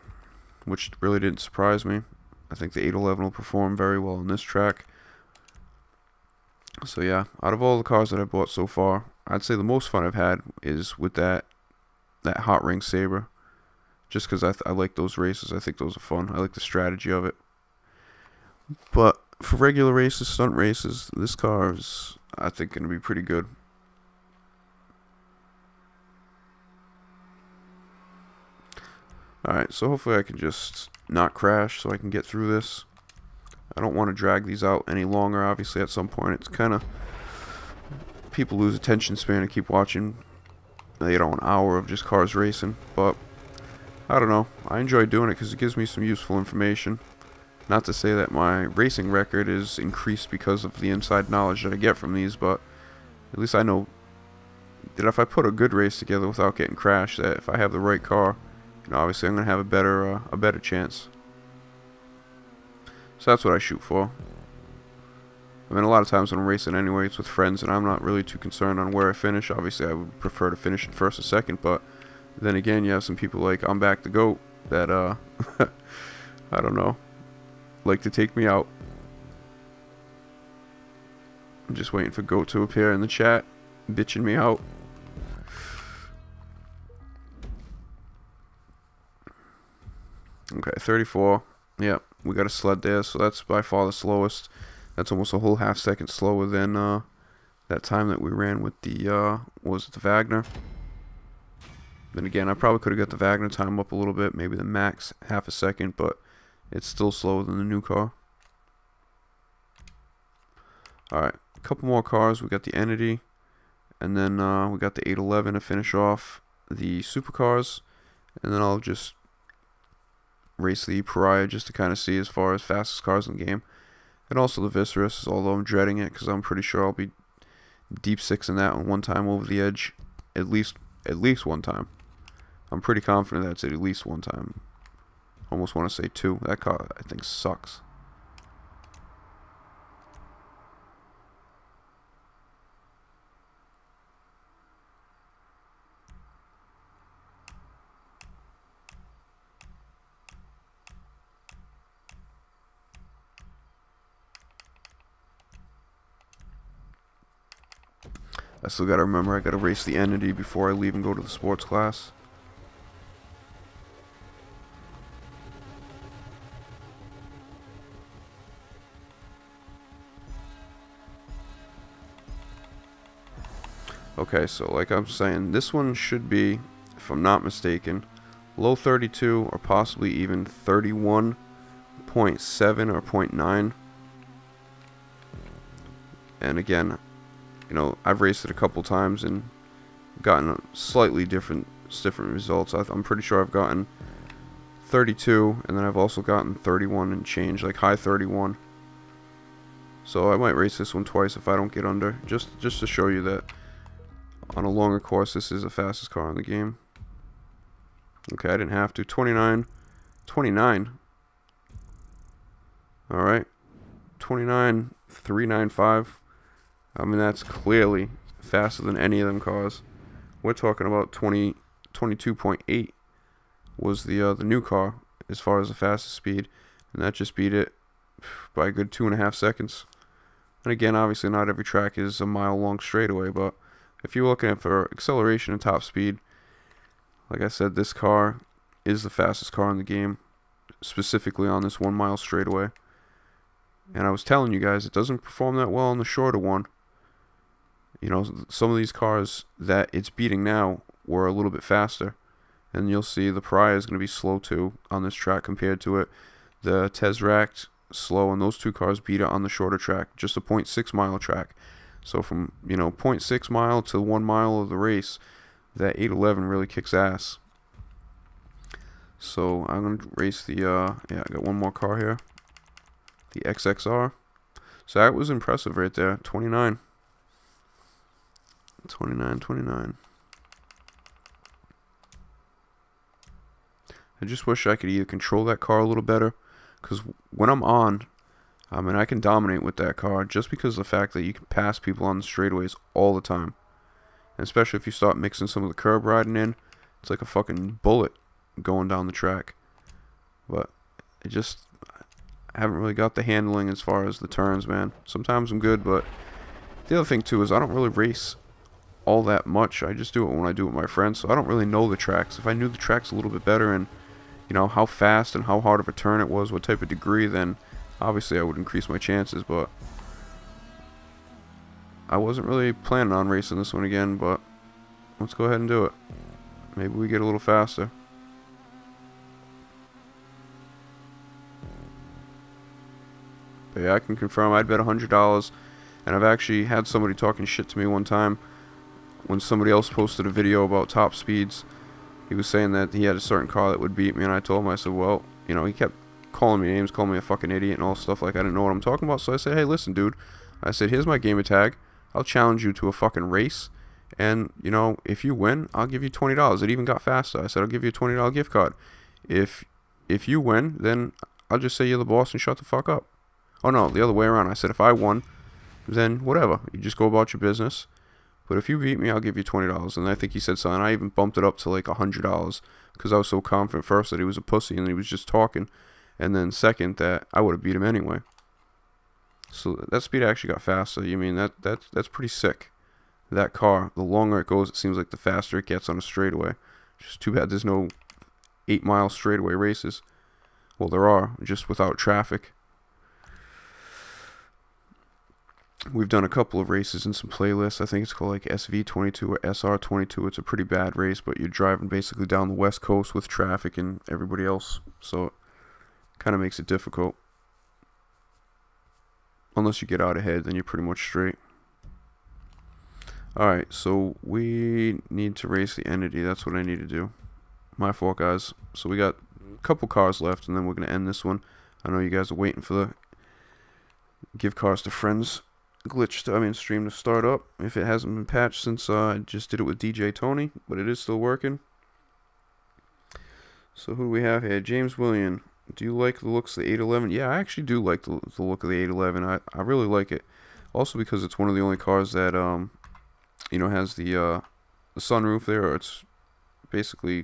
which really didn't surprise me. I think the 811 will perform very well on this track. So yeah, out of all the cars that I bought so far, I'd say the most fun I've had is with that Hot Ring Sabre. Just because I like those races. I think those are fun. I like the strategy of it. But for regular races, stunt races, this car is, I think, going to be pretty good. Alright, so hopefully I can just not crash so I can get through this. I don't want to drag these out any longer. Obviously, at some point, it's kind of, people lose attention span and keep watching, you know, an hour of just cars racing. But I don't know. I enjoy doing it because it gives me some useful information. Not to say that my racing record is increased because of the inside knowledge that I get from these, but at least I know that if I put a good race together without getting crashed, that if I have the right car, you know, obviously I'm going to have a better chance. So that's what I shoot for. I mean, a lot of times when I'm racing anyway, it's with friends, and I'm not really too concerned on where I finish. Obviously, I would prefer to finish in first or second, but then again, you have some people like I'm Back the Goat that, I don't know, like to take me out. I'm just waiting for Goat to appear in the chat, bitching me out. Okay, 34. Yeah, we got a sled there, so that's by far the slowest. That's almost a whole half second slower than that time that we ran with the, what was it, the Wagner. Then again, I probably could have got the Wagner time up a little bit, maybe the max half a second, but it's still slower than the new car. Alright, a couple more cars. We got the Entity, and then we got the 811 to finish off the supercars, and then I'll just race the Pariah just to kind of see as far as fastest cars in the game. And also the Viserys, although I'm dreading it because I'm pretty sure I'll be deep sixing that one time over the edge. At least one time. I'm pretty confident that's at least one time. Almost want to say 2. That car, I think, sucks. I still gotta remember I gotta race the Entity before I leave and go to the sports class. Okay, so like I'm saying, this one should be, if I'm not mistaken, low 32 or possibly even 31.7 or 0.9. And again, you know, I've raced it a couple times and gotten slightly different results. I'm pretty sure I've gotten 32, and then I've also gotten 31 and change, like high 31. So I might race this one twice if I don't get under, just to show you that on a longer course this is the fastest car in the game. Okay, I didn't have to. 29. Alright. 29.395. I mean, that's clearly faster than any of them cars. We're talking about 22.8 was the new car as far as the fastest speed, and that just beat it by a good 2.5 seconds. And again, obviously not every track is a mile-long straightaway, but if you're looking at for acceleration and top speed, like I said, this car is the fastest car in the game, specifically on this 1 mile straightaway. And I was telling you guys, it doesn't perform that well on the shorter one. You know, some of these cars that it's beating now were a little bit faster. And you'll see the Pariah is going to be slow too on this track compared to it. The Tezeract, slow, and those two cars beat it on the shorter track, just a 0.6 mile track. So from, you know, 0.6 mile to 1 mile of the race, that 811 really kicks ass. So I'm going to race the, yeah, I got one more car here. The XXR. So that was impressive right there. 29. 29. I just wish I could either control that car a little better, because when I'm on, I mean, I can dominate with that car just because of the fact that you can pass people on the straightaways all the time. And especially if you start mixing some of the curb riding in, it's like a fucking bullet going down the track. But I haven't really got the handling as far as the turns, man. Sometimes I'm good, but the other thing too is I don't really race all that much. I just do it when I do it with my friends, so I don't really know the tracks. If I knew the tracks a little bit better and, you know, how fast and how hard of a turn it was, what type of degree, then obviously I would increase my chances. But I wasn't really planning on racing this one again, but let's go ahead and do it. Maybe we get a little faster. But yeah, I can confirm I'd bet $100, and I've actually had somebody talking shit to me one time when somebody else posted a video about top speeds. He was saying that he had a certain car that would beat me, and I told him, I said, well, you know, he kept calling me names, calling me a fucking idiot and all stuff like I didn't know what I'm talking about. So I said, hey, listen, dude. I said, here's my gamer tag. I'll challenge you to a fucking race, and, you know, if you win, I'll give you $20. It even got faster. I said, I'll give you a $20 gift card. If you win, then I'll just say you're the boss and shut the fuck up. Oh, no, the other way around. I said, if I won, then whatever. You just go about your business. But if you beat me, I'll give you $20. And I think he said something. I even bumped it up to like $100 because I was so confident first that he was a pussy and he was just talking. And then second, that I would have beat him anyway. So that speed actually got faster. You mean, that's pretty sick. That car, the longer it goes, it seems like the faster it gets on a straightaway. Just too bad there's no 8-mile straightaway races. Well, there are, just without traffic. We've done a couple of races in some playlists. I think it's called like SV22 or SR22. It's a pretty bad race, but you're driving basically down the west coast with traffic and everybody else. So it kind of makes it difficult. Unless you get out ahead, then you're pretty much straight. Alright, so we need to race the entity. That's what I need to do. My fault, guys. So we got a couple cars left, and then we're going to end this one. I know you guys are waiting for the give cars to friends stream to start up. If it hasn't been patched since I just did it with DJ Tony, but it is still working. So who do we have here? James William. Do you like the looks of the 811? Yeah, I actually do like the look of the 811. I really like it. Also because it's one of the only cars that you know, has the sunroof there. Or it's basically,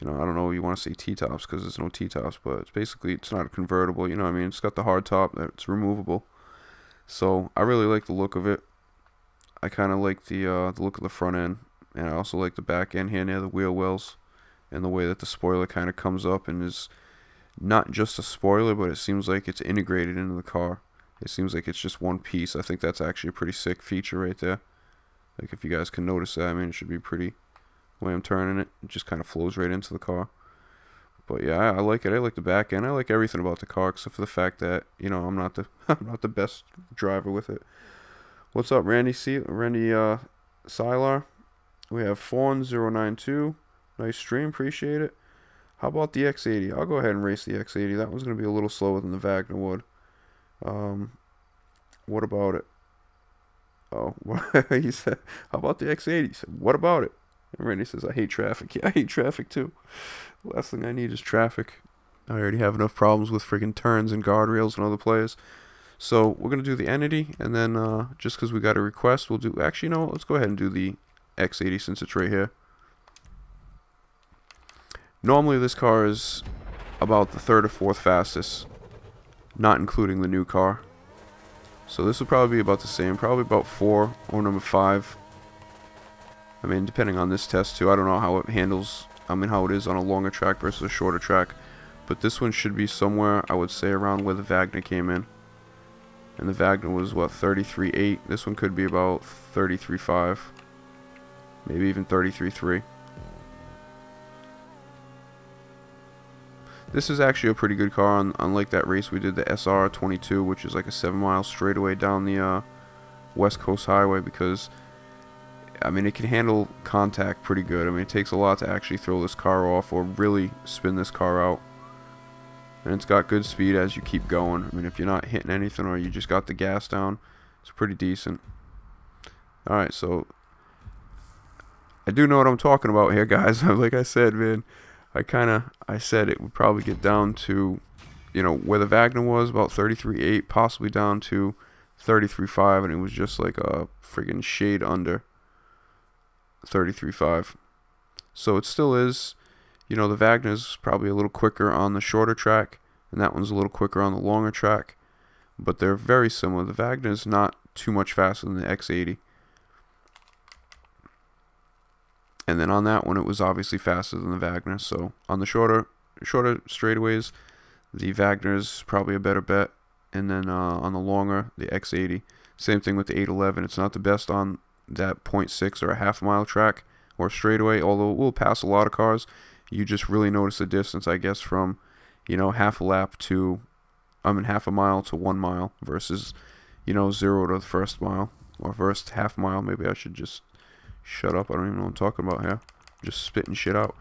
you know, I don't know if you want to say T-tops because there's no T-tops, but it's basically, it's not a convertible, you know what I mean? It's got the hard top that's removable. So I really like the look of it. I kind of like the look of the front end, and I also like the back end here near the wheel wells, and the way that the spoiler kind of comes up and is not just a spoiler, but it seems like it's integrated into the car. It seems like it's just one piece. I think that's actually a pretty sick feature right there. Like, if you guys can notice that, I mean, it should be pretty, the way I'm turning it, it just kind of flows right into the car. But yeah, I like it. I like the back end. I like everything about the car except for the fact that, you know, I'm not the best driver with it. What's up, Randy Sylar? We have Fawn092. Nice stream, appreciate it. How about the X80? I'll go ahead and race the X80. That one's gonna be a little slower than the Wagner would. What about it? Oh, he said, how about the X80? He said, what about it? And Randy says, I hate traffic. Yeah, I hate traffic too. Last thing I need is traffic. I already have enough problems with friggin' turns and guardrails and other plays. So we're going to do the entity, and then just because we got a request, we'll do... Actually, no, let's go ahead and do the X80 since it's right here. Normally this car is about the 3rd or 4th fastest, not including the new car. So this will probably be about the same, probably about 4 or number 5. I mean, depending on this test too, I don't know how it handles, I mean how it is on a longer track versus a shorter track. But this one should be somewhere, I would say, around where the Wagner came in. And the Wagner was, what, 33.8. This one could be about 33.5. Maybe even 33.3. This is actually a pretty good car, unlike that race we did, the SR22, which is like a 7-mile straightaway down the West Coast highway, because I mean, it can handle contact pretty good. I mean, it takes a lot to actually throw this car off or really spin this car out. And it's got good speed as you keep going. I mean, if you're not hitting anything or you just got the gas down, it's pretty decent. Alright, so I do know what I'm talking about here, guys. Like I said, man, I said it would probably get down to, you know, where the Wagner was, about 33.8, possibly down to 33.5, and it was just like a friggin' shade under 33.5. So it still is, you know, the Wagner's probably a little quicker on the shorter track, and that one's a little quicker on the longer track, but they're very similar. The Wagner's not too much faster than the X80. And then on that one, it was obviously faster than the Wagner. So on the shorter straightaways, the Wagner's probably a better bet. And then on the longer, the X80. Same thing with the 811. It's not the best on that 0.6 or a half mile track or straightaway, although it will pass a lot of cars. You just really notice the distance, I guess, from, you know, half a lap to, half a mile to 1 mile versus, you know, 0 to the first mile or first half mile. Maybe I should just shut up. I don't even know what I'm talking about here. I'm just spitting shit out.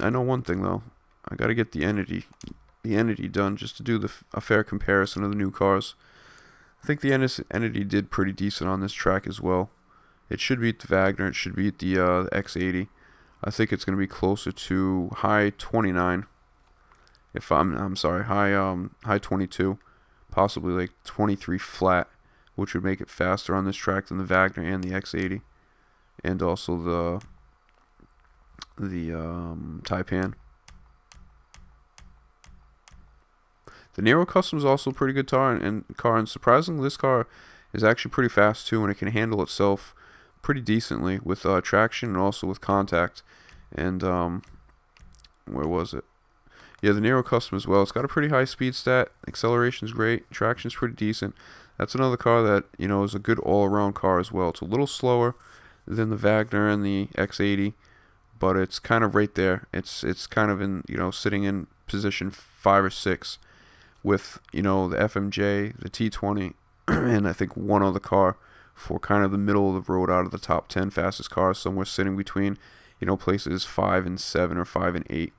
I know one thing though. I gotta get the Entity done just to do a fair comparison of the new cars. I think the Entity did pretty decent on this track as well. It should beat the Wagner. It should beat the X80. I think it's gonna be closer to high 29. If I'm sorry, high 22, possibly like 23 flat, which would make it faster on this track than the Wagner and the X80. And also the Taipan. The Nero Custom is also a pretty good car, and surprisingly, this car is actually pretty fast too, and it can handle itself pretty decently with traction and also with contact. And where was it? Yeah, the Nero Custom as well. It's got a pretty high speed stat. Acceleration's great. Traction's pretty decent. That's another car that, you know, is a good all-around car as well. It's a little slower than the Wagner and the X80, but it's kind of right there. It's kind of in, you know, sitting in position 5 or 6 with, you know, the FMJ, the T20, and I think one other car for kind of the middle of the road out of the top 10 fastest cars, somewhere sitting between, you know, places 5 and 7 or 5 and 8.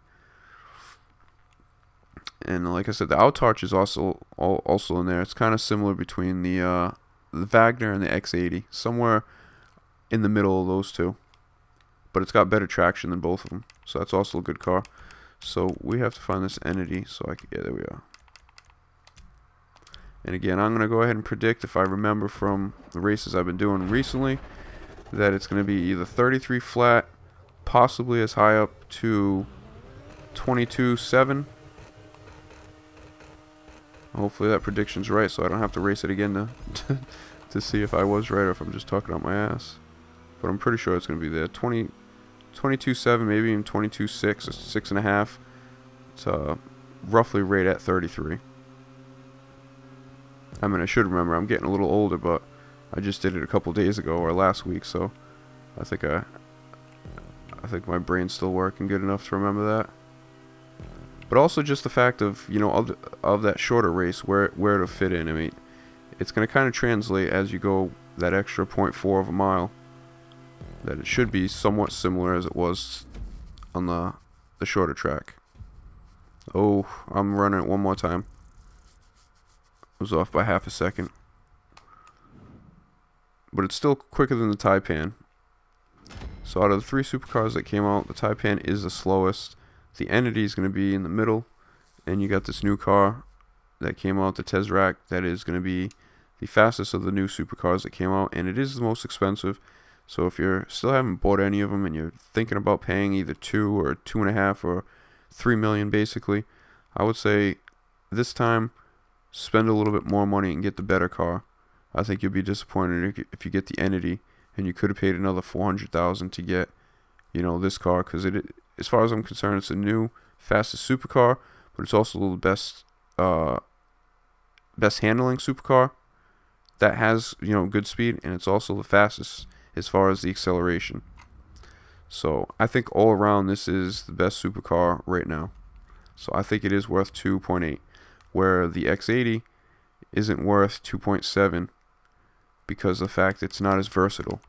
And like I said, the Outarch is also in there. It's kind of similar between the Wagner and the X80, somewhere in the middle of those two, but it's got better traction than both of them, so that's also a good car. So we have to find this Entity. So yeah, there we are. And again, I'm gonna go ahead and predict, if I remember from the races I've been doing recently, that it's gonna be either 33 flat, possibly as high up to 22.7. Hopefully that prediction's right, so I don't have to race it again to see if I was right or if I'm just talking out my ass. But I'm pretty sure it's going to be there. 22.7, maybe even 22.6, 6.5. It's roughly right at 33. I mean, I should remember. I'm getting a little older, but I just did it a couple days ago or last week, so I think my brain's still working good enough to remember that. But also just the fact of, you know, of that shorter race, where it'll fit in. I mean, it's going to kind of translate as you go that extra 0.4 of a mile, that it should be somewhat similar as it was on the shorter track. Oh, I'm running it one more time. I was off by half a second. But it's still quicker than the Taipan. So out of the 3 supercars that came out, the Taipan is the slowest. The Entity is going to be in the middle, and you got this new car that came out, the Tezeract, that is going to be the fastest of the new supercars that came out, and it is the most expensive. So if you're still haven't bought any of them and you're thinking about paying either 2 or 2.5 or 3 million basically, I would say this time spend a little bit more money and get the better car. I think you'll be disappointed if you get the Entity and you could have paid another $400,000 to get, you know, this car, because as far as I'm concerned, it's a new fastest supercar, but it's also the best handling supercar that has, you know, good speed, and it's also the fastest as far as the acceleration. So I think all around this is the best supercar right now. So I think it is worth 2.8, where the X80 isn't worth 2.7. because of the fact it's not as versatile.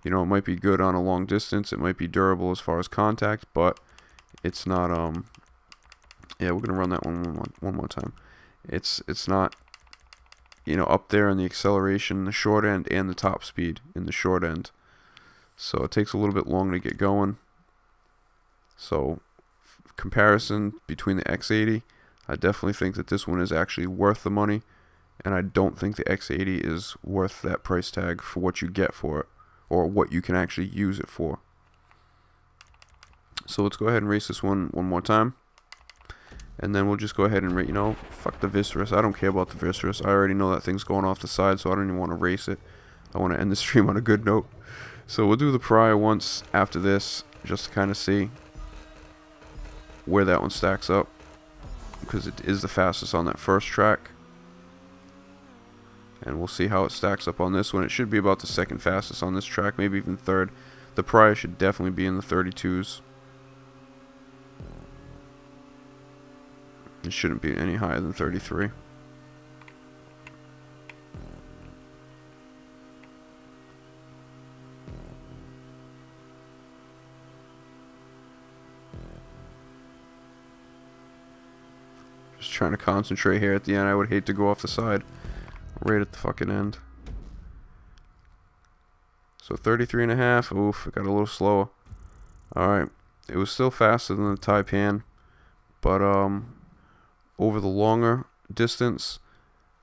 You know, it might be good on a long distance, it might be durable as far as contact, but it's not, yeah, we're gonna run that one more time. It's not, you know, up there in the acceleration, the short end, and the top speed in the short end. So it takes a little bit longer to get going. So comparison between the X80, I definitely think that this one is actually worth the money, and I don't think the X80 is worth that price tag for what you get for it, or what you can actually use it for. So let's go ahead and race this one more time, and then we'll just go ahead and rate, you know, fuck the Viscerus. I don't care about the Viscerus. I already know that thing's going off the side, so I don't even want to race it. I want to end the stream on a good note. So we'll do the Pariah once after this, just to kind of see where that one stacks up, because it is the fastest on that first track. And we'll see how it stacks up on this one. It should be about the second fastest on this track, maybe even third. The Pariah should definitely be in the 32s. It shouldn't be any higher than 33. Just trying to concentrate here at the end. I would hate to go off the side right at the fucking end. So 33.5. Oof, it got a little slower. Alright. It was still faster than the Taipan, but over the longer distance,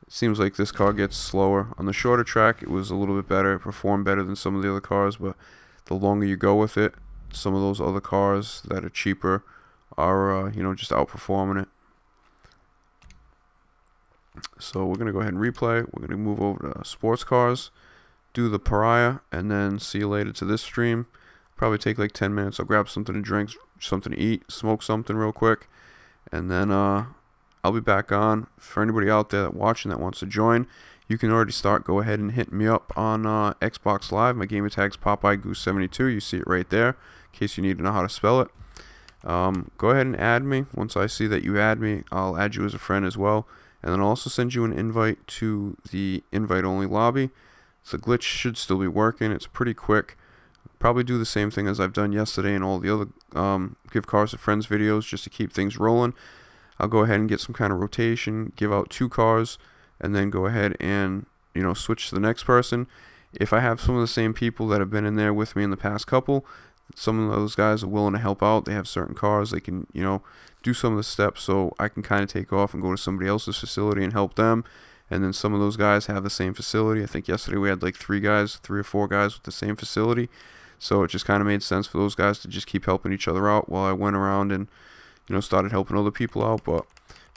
it seems like this car gets slower. On the shorter track, it was a little bit better. It performed better than some of the other cars, but the longer you go with it, some of those other cars that are cheaper are, you know, just outperforming it. So we're going to go ahead and replay. We're going to move over to sports cars, do the Pariah, and then see you later to this stream. Probably take like 10 minutes. I'll grab something to drink, something to eat, smoke something real quick, and then I'll be back on. For anybody out there watching that wants to join, you can already start. Go ahead and hit me up on Xbox Live. My gamer tag's Popeye Goose 72. You see it right there, in case you need to know how to spell it. Go ahead and add me. Once I see that you add me, I'll add you as a friend as well. And then I'll also send you an invite to the invite-only lobby. The glitch should still be working. It's pretty quick. Probably do the same thing as I've done yesterday and all the other Give Cars to Friends videos, just to keep things rolling. I'll go ahead and get some kind of rotation, give out 2 cars, and then go ahead and, you know, switch to the next person. If I have some of the same people that have been in there with me in the past couple, some of those guys are willing to help out. They have certain cars. They can, you know, do some of the steps, so I can kind of take off and go to somebody else's facility and help them. And then some of those guys have the same facility. I think yesterday we had like 3 or 4 guys with the same facility. So it just kind of made sense for those guys to just keep helping each other out while I went around and, you know, started helping other people out. But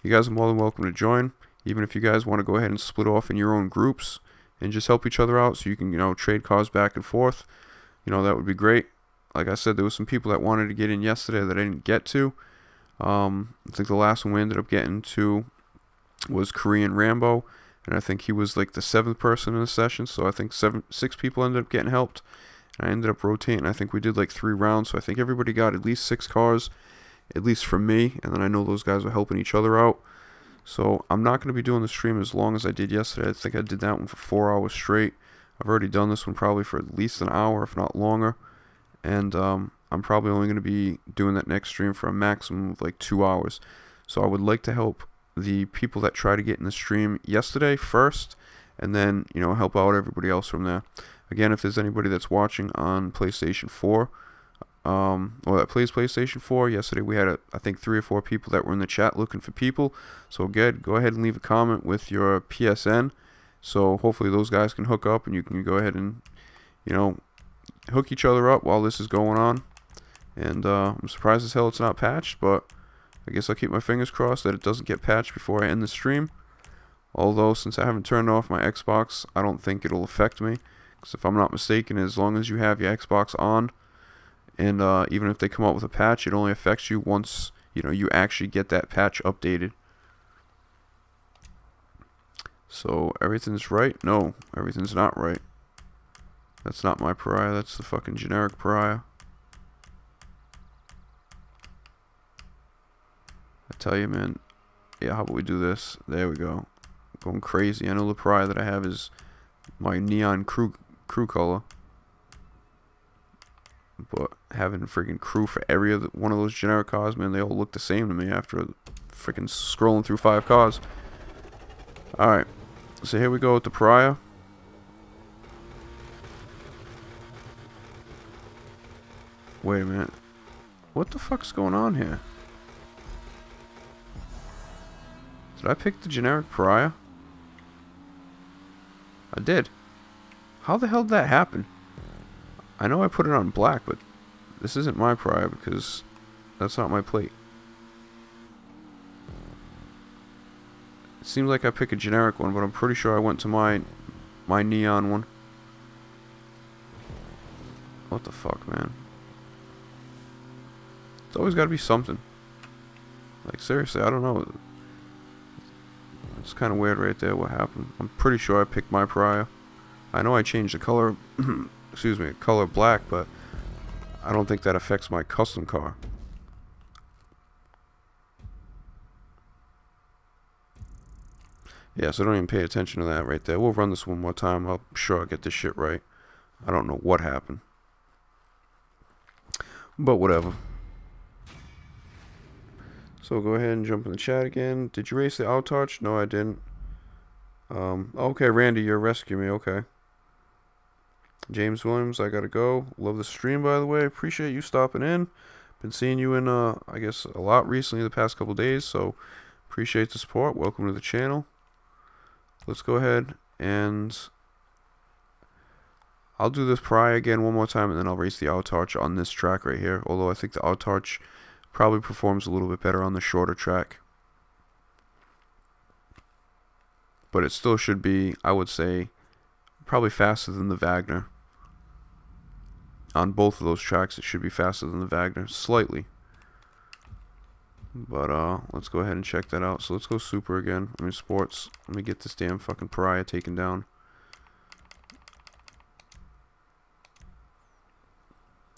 you guys are more than welcome to join. Even if you guys want to go ahead and split off in your own groups and just help each other out, so you can, you know, trade cars back and forth, you know, that would be great. Like I said, there was some people that wanted to get in yesterday that I didn't get to. I think the last one we ended up getting to was Korean Rambo, and I think he was like the 7th person in the session. So I think 6 people ended up getting helped. And I ended up rotating. I think we did like 3 rounds, so I think everybody got at least 6 cars, at least from me. And then I know those guys were helping each other out. So I'm not going to be doing the stream as long as I did yesterday. I think I did that one for 4 hours straight. I've already done this one probably for at least an hour, if not longer. And I'm probably only going to be doing that next stream for a maximum of like 2 hours. So I would like to help the people that try to get in the stream yesterday first, and then, you know, help out everybody else from there. Again, if there's anybody that's watching on PlayStation 4, or that plays PlayStation 4, yesterday we had, I think, 3 or 4 people that were in the chat looking for people. So again, go ahead and leave a comment with your PSN. So hopefully those guys can hook up, and you can go ahead and, you know, hook each other up while this is going on. And I'm surprised as hell it's not patched, but I guess I'll keep my fingers crossed that it doesn't get patched before I end the stream. Although, since I haven't turned off my Xbox, I don't think it'll affect me. Because if I'm not mistaken, as long as you have your Xbox on, and even if they come out with a patch, it only affects you once, you know, you actually get that patch updated. So everything's right? No, everything's not right. That's not my Pariah, that's the fucking generic Pariah. I tell you, man. Yeah, how about we do this? There we go. Going crazy. I know the Pariah that I have is my neon crew color. But having freaking crew for every other one of those generic cars, man, they all look the same to me after freaking scrolling through 5 cars. Alright, so here we go with the Pariah. Wait a minute. What the fuck's going on here? Did I pick the generic Pariah? I did. How the hell did that happen? I know I put it on black, but this isn't my Pariah because that's not my plate. It seems like I picked a generic one, but I'm pretty sure I went to my neon one. What the fuck, man? It's always got to be something. Like, seriously, I don't know. It's kind of weird right there what happened. I'm pretty sure I picked my Pariah. I know I changed the color, excuse me, color black, but I don't think that affects my custom car. Yeah, so don't even pay attention to that right there. We'll run this one more time. I'm sure I'll get this shit right. I don't know what happened. But whatever. So go ahead and jump in the chat again. Did you race the Outarch? No, I didn't. Okay, Randy, you're rescuing me. Okay. James Williams, I gotta go. Love the stream, by the way. Appreciate you stopping in. Been seeing you in, I guess, a lot recently the past couple days, so appreciate the support. Welcome to the channel. Let's go ahead and I'll do this Pariah again one more time, and then I'll race the Outarch on this track right here. Although I think the Outarch probably performs a little bit better on the shorter track. But it still should be, I would say, probably faster than the Wagner. On both of those tracks, it should be faster than the Wagner, slightly. But let's go ahead and check that out. So let's go super again. I mean sports. Let me get this damn fucking Pariah taken down.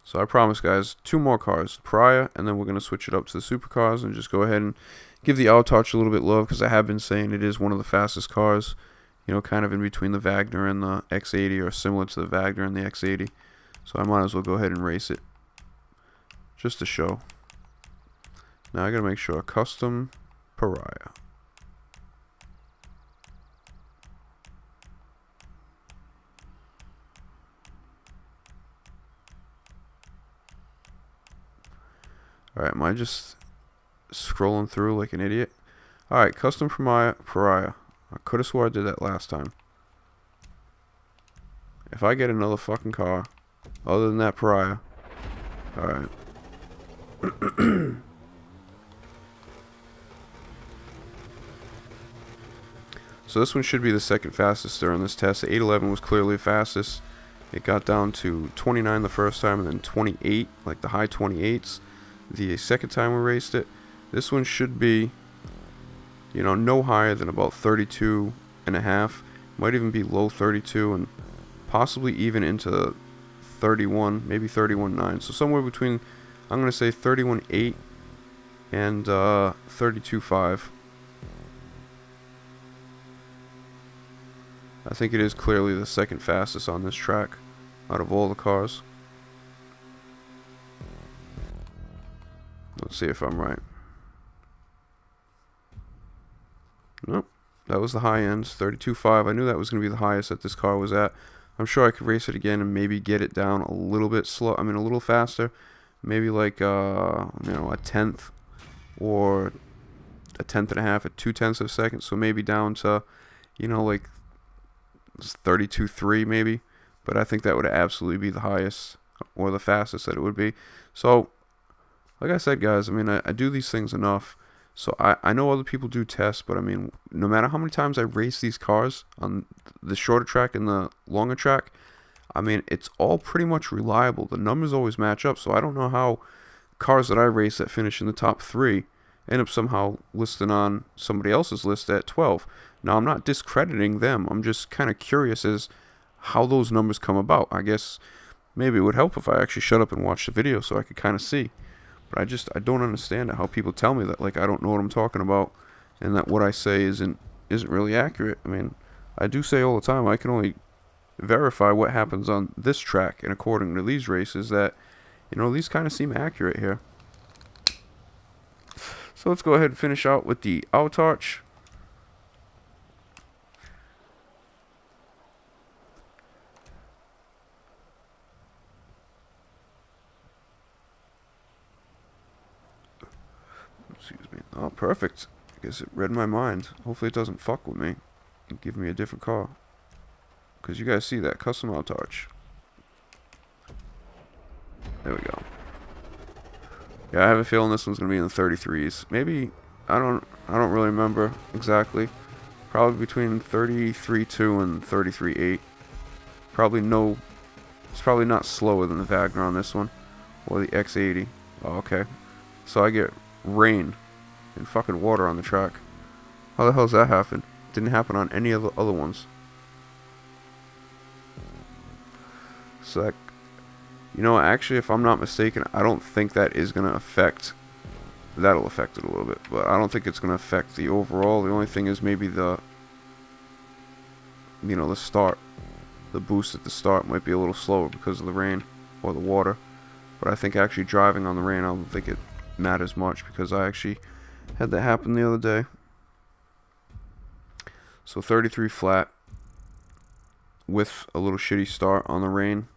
So I promise, guys, 2 more cars, Pariah, and then we're gonna switch it up to the supercars and just go ahead and give the Outarch a little bit love, because I have been saying it is one of the fastest cars. You know, kind of in between the Wagner and the X80, or similar to the Wagner and the X80. So I might as well go ahead and race it, just to show. Now I gotta make sure custom Pariah. Alright, am I just scrolling through like an idiot? Alright, custom Pariah. I could have swore I did that last time. If I get another fucking car other than that Pariah. Alright. So this one should be the second fastest during this test. The 811 was clearly the fastest. It got down to 29 the first time, and then 28, like the high 28s. The second time we raced it. This one should be, you know, no higher than about 32 and a half. Might even be low 32 and possibly even into 31, maybe 31.9. So somewhere between, I'm going to say 31.8 and 32.5. I think it is clearly the second fastest on this track out of all the cars. Let's see if I'm right. Nope. That was the high end, 32.5. I knew that was going to be the highest that this car was at. I'm sure I could race it again and maybe get it down a little bit slow. I mean, a little faster. Maybe like, you know, a tenth or a tenth and a half, at 0.2 of a second. So maybe down to, you know, like 32.3 maybe. But I think that would absolutely be the highest or the fastest that it would be. So, like I said, guys, I mean, I do these things enough. So I know other people do tests, but I mean, no matter how many times I race these cars on the shorter track and the longer track, I mean, it's all pretty much reliable. The numbers always match up, so I don't know how cars that I race that finish in the top 3 end up somehow listed on somebody else's list at 12. Now, I'm not discrediting them. I'm just kind of curious as how those numbers come about. I guess maybe it would help if I actually shut up and watch the video so I could kind of see. But I don't understand how people tell me that, like, I don't know what I'm talking about, and that what I say isn't really accurate. I mean, I do say all the time I can only verify what happens on this track, and according to these races, that, you know, these kind of seem accurate here. So let's go ahead and finish out with the Autarch. Excuse me. Oh, perfect. I guess it read my mind. Hopefully it doesn't fuck with me and give me a different car. Because you guys see that. Custom Autarch. There we go. Yeah, I have a feeling this one's going to be in the 33s. Maybe, I don't really remember exactly. Probably between 33.2 and 33.8. Probably no, it's probably not slower than the Wagner on this one. Or the X80. Oh, okay. So I get rain and fucking water on the track. How the hell's that happen? Didn't happen on any of the other ones. So that, you know, actually, if I'm not mistaken, I don't think that is going to affect, that'll affect it a little bit, but I don't think it's going to affect the overall. The only thing is maybe the, you know, the start, the boost at the start might be a little slower because of the rain or the water. But I think actually driving on the rain, I don't think it matters much, because I actually had that happen the other day. So 33 flat with a little shitty start on the rain.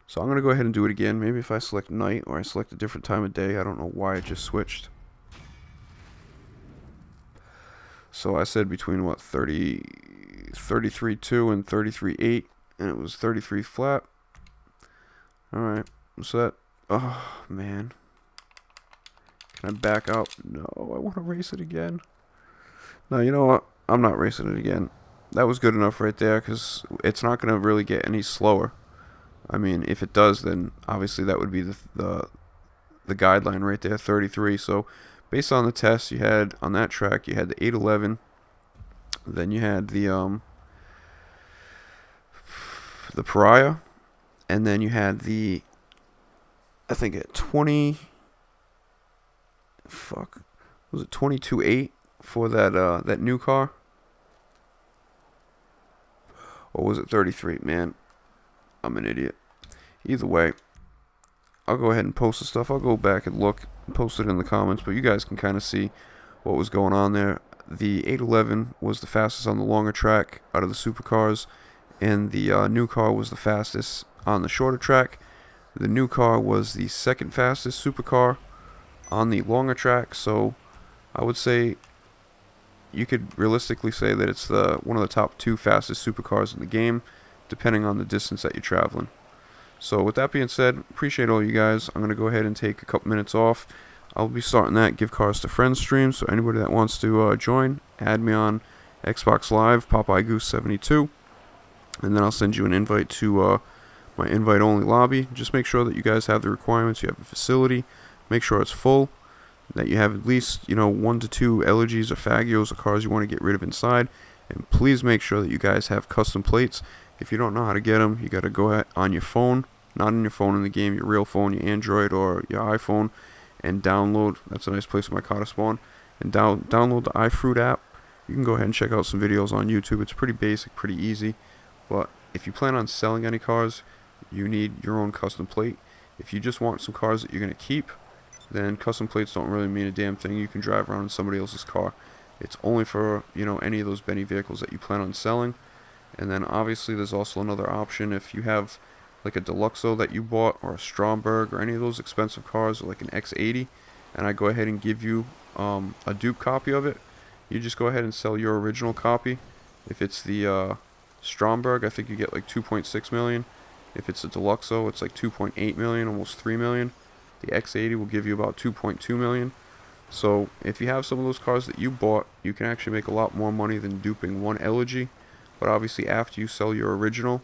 So I'm going to go ahead and do it again. Maybe if I select night or I select a different time of day. I don't know why it just switched. So I said between what, 33.2 and 33.8, and it was 33 flat. Alright, what's that? Oh, man. Can I back out? No, I want to race it again. No, you know what? I'm not racing it again. That was good enough right there, because it's not going to really get any slower. I mean, if it does, then obviously that would be the guideline right there, 33. So based on the test you had on that track, you had the 811, then you had the Pariah, and then you had the, I think at 20, fuck, was it 22.8 for that new car? Or was it 33? Man, I'm an idiot. Either way, I'll go ahead and post the stuff. I'll go back and look and post it in the comments, but you guys can kind of see what was going on there. The 811 was the fastest on the longer track out of the supercars, and the new car was the fastest on the shorter track. The new car was the second fastest supercar on the longer track, so I would say you could realistically say that it's one of the top 2 fastest supercars in the game, depending on the distance that you're traveling. So with that being said, appreciate all you guys. I'm going to go ahead and take a couple minutes off. I'll be starting that Give Cars to Friends stream, so anybody that wants to join, add me on Xbox Live, Popeye Goose 72, and then I'll send you an invite to my invite-only lobby. Just make sure that you guys have the requirements, you have a facility, make sure it's full, that you have at least, you know, 1 to 2 elegies or fagios or cars you want to get rid of inside, and please make sure that you guys have custom plates. If you don't know how to get them, you got to go on your phone, not on your phone in the game, your real phone, your Android or your iPhone, and download, that's a nice place for my car to spawn, and download the iFruit app. You can go ahead and check out some videos on YouTube. It's pretty basic, pretty easy, but if you plan on selling any cars, you need your own custom plate. If you just want some cars that you're going to keep, then custom plates don't really mean a damn thing. You can drive around in somebody else's car. It's only for, you know, any of those Benny vehicles that you plan on selling. And then obviously there's also another option if you have like a Deluxo that you bought, or a Stromberg, or any of those expensive cars, or like an X80, and I go ahead and give you a dupe copy of it. You just go ahead and sell your original copy. If it's the Stromberg, I think you get like 2.6 million. If it's a Deluxo, it's like 2.8 million, almost 3 million. The X80 will give you about 2.2 million. So if you have some of those cars that you bought, you can actually make a lot more money than duping one Elegy. But obviously after you sell your original,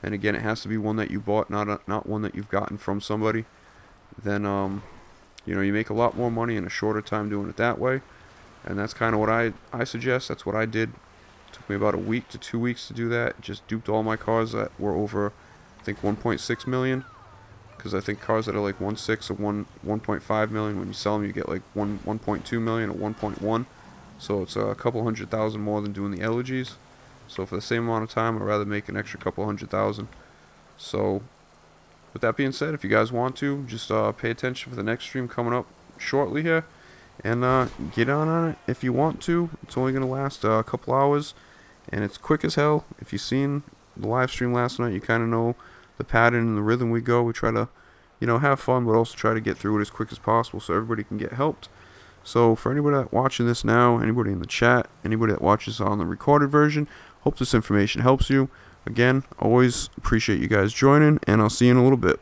and again it has to be one that you bought, not one that you've gotten from somebody, then you know, you make a lot more money in a shorter time doing it that way. And that's kind of what I suggest. That's what I did. It took me about a week to 2 weeks to do that. Just duped all my cars that were over, I think, 1.6 million. Because I think cars that are like 1.6 or 1.5 million, when you sell them, you get like 1.2 million or 1.1. So it's a couple $100,000 more than doing the Elegies. So for the same amount of time, I'd rather make an extra couple 100,000. So with that being said, if you guys want to, just pay attention for the next stream coming up shortly here, and get on it if you want to. It's only gonna last a couple hours, and it's quick as hell. If you've seen the live stream last night, you kind of know the pattern and the rhythm we go. We try to, have fun, but also try to get through it as quick as possible so everybody can get helped. So for anybody that watching this now, anybody in the chat, anybody that watches on the recorded version, hope this information helps you. Again, always appreciate you guys joining, and I'll see you in a little bit.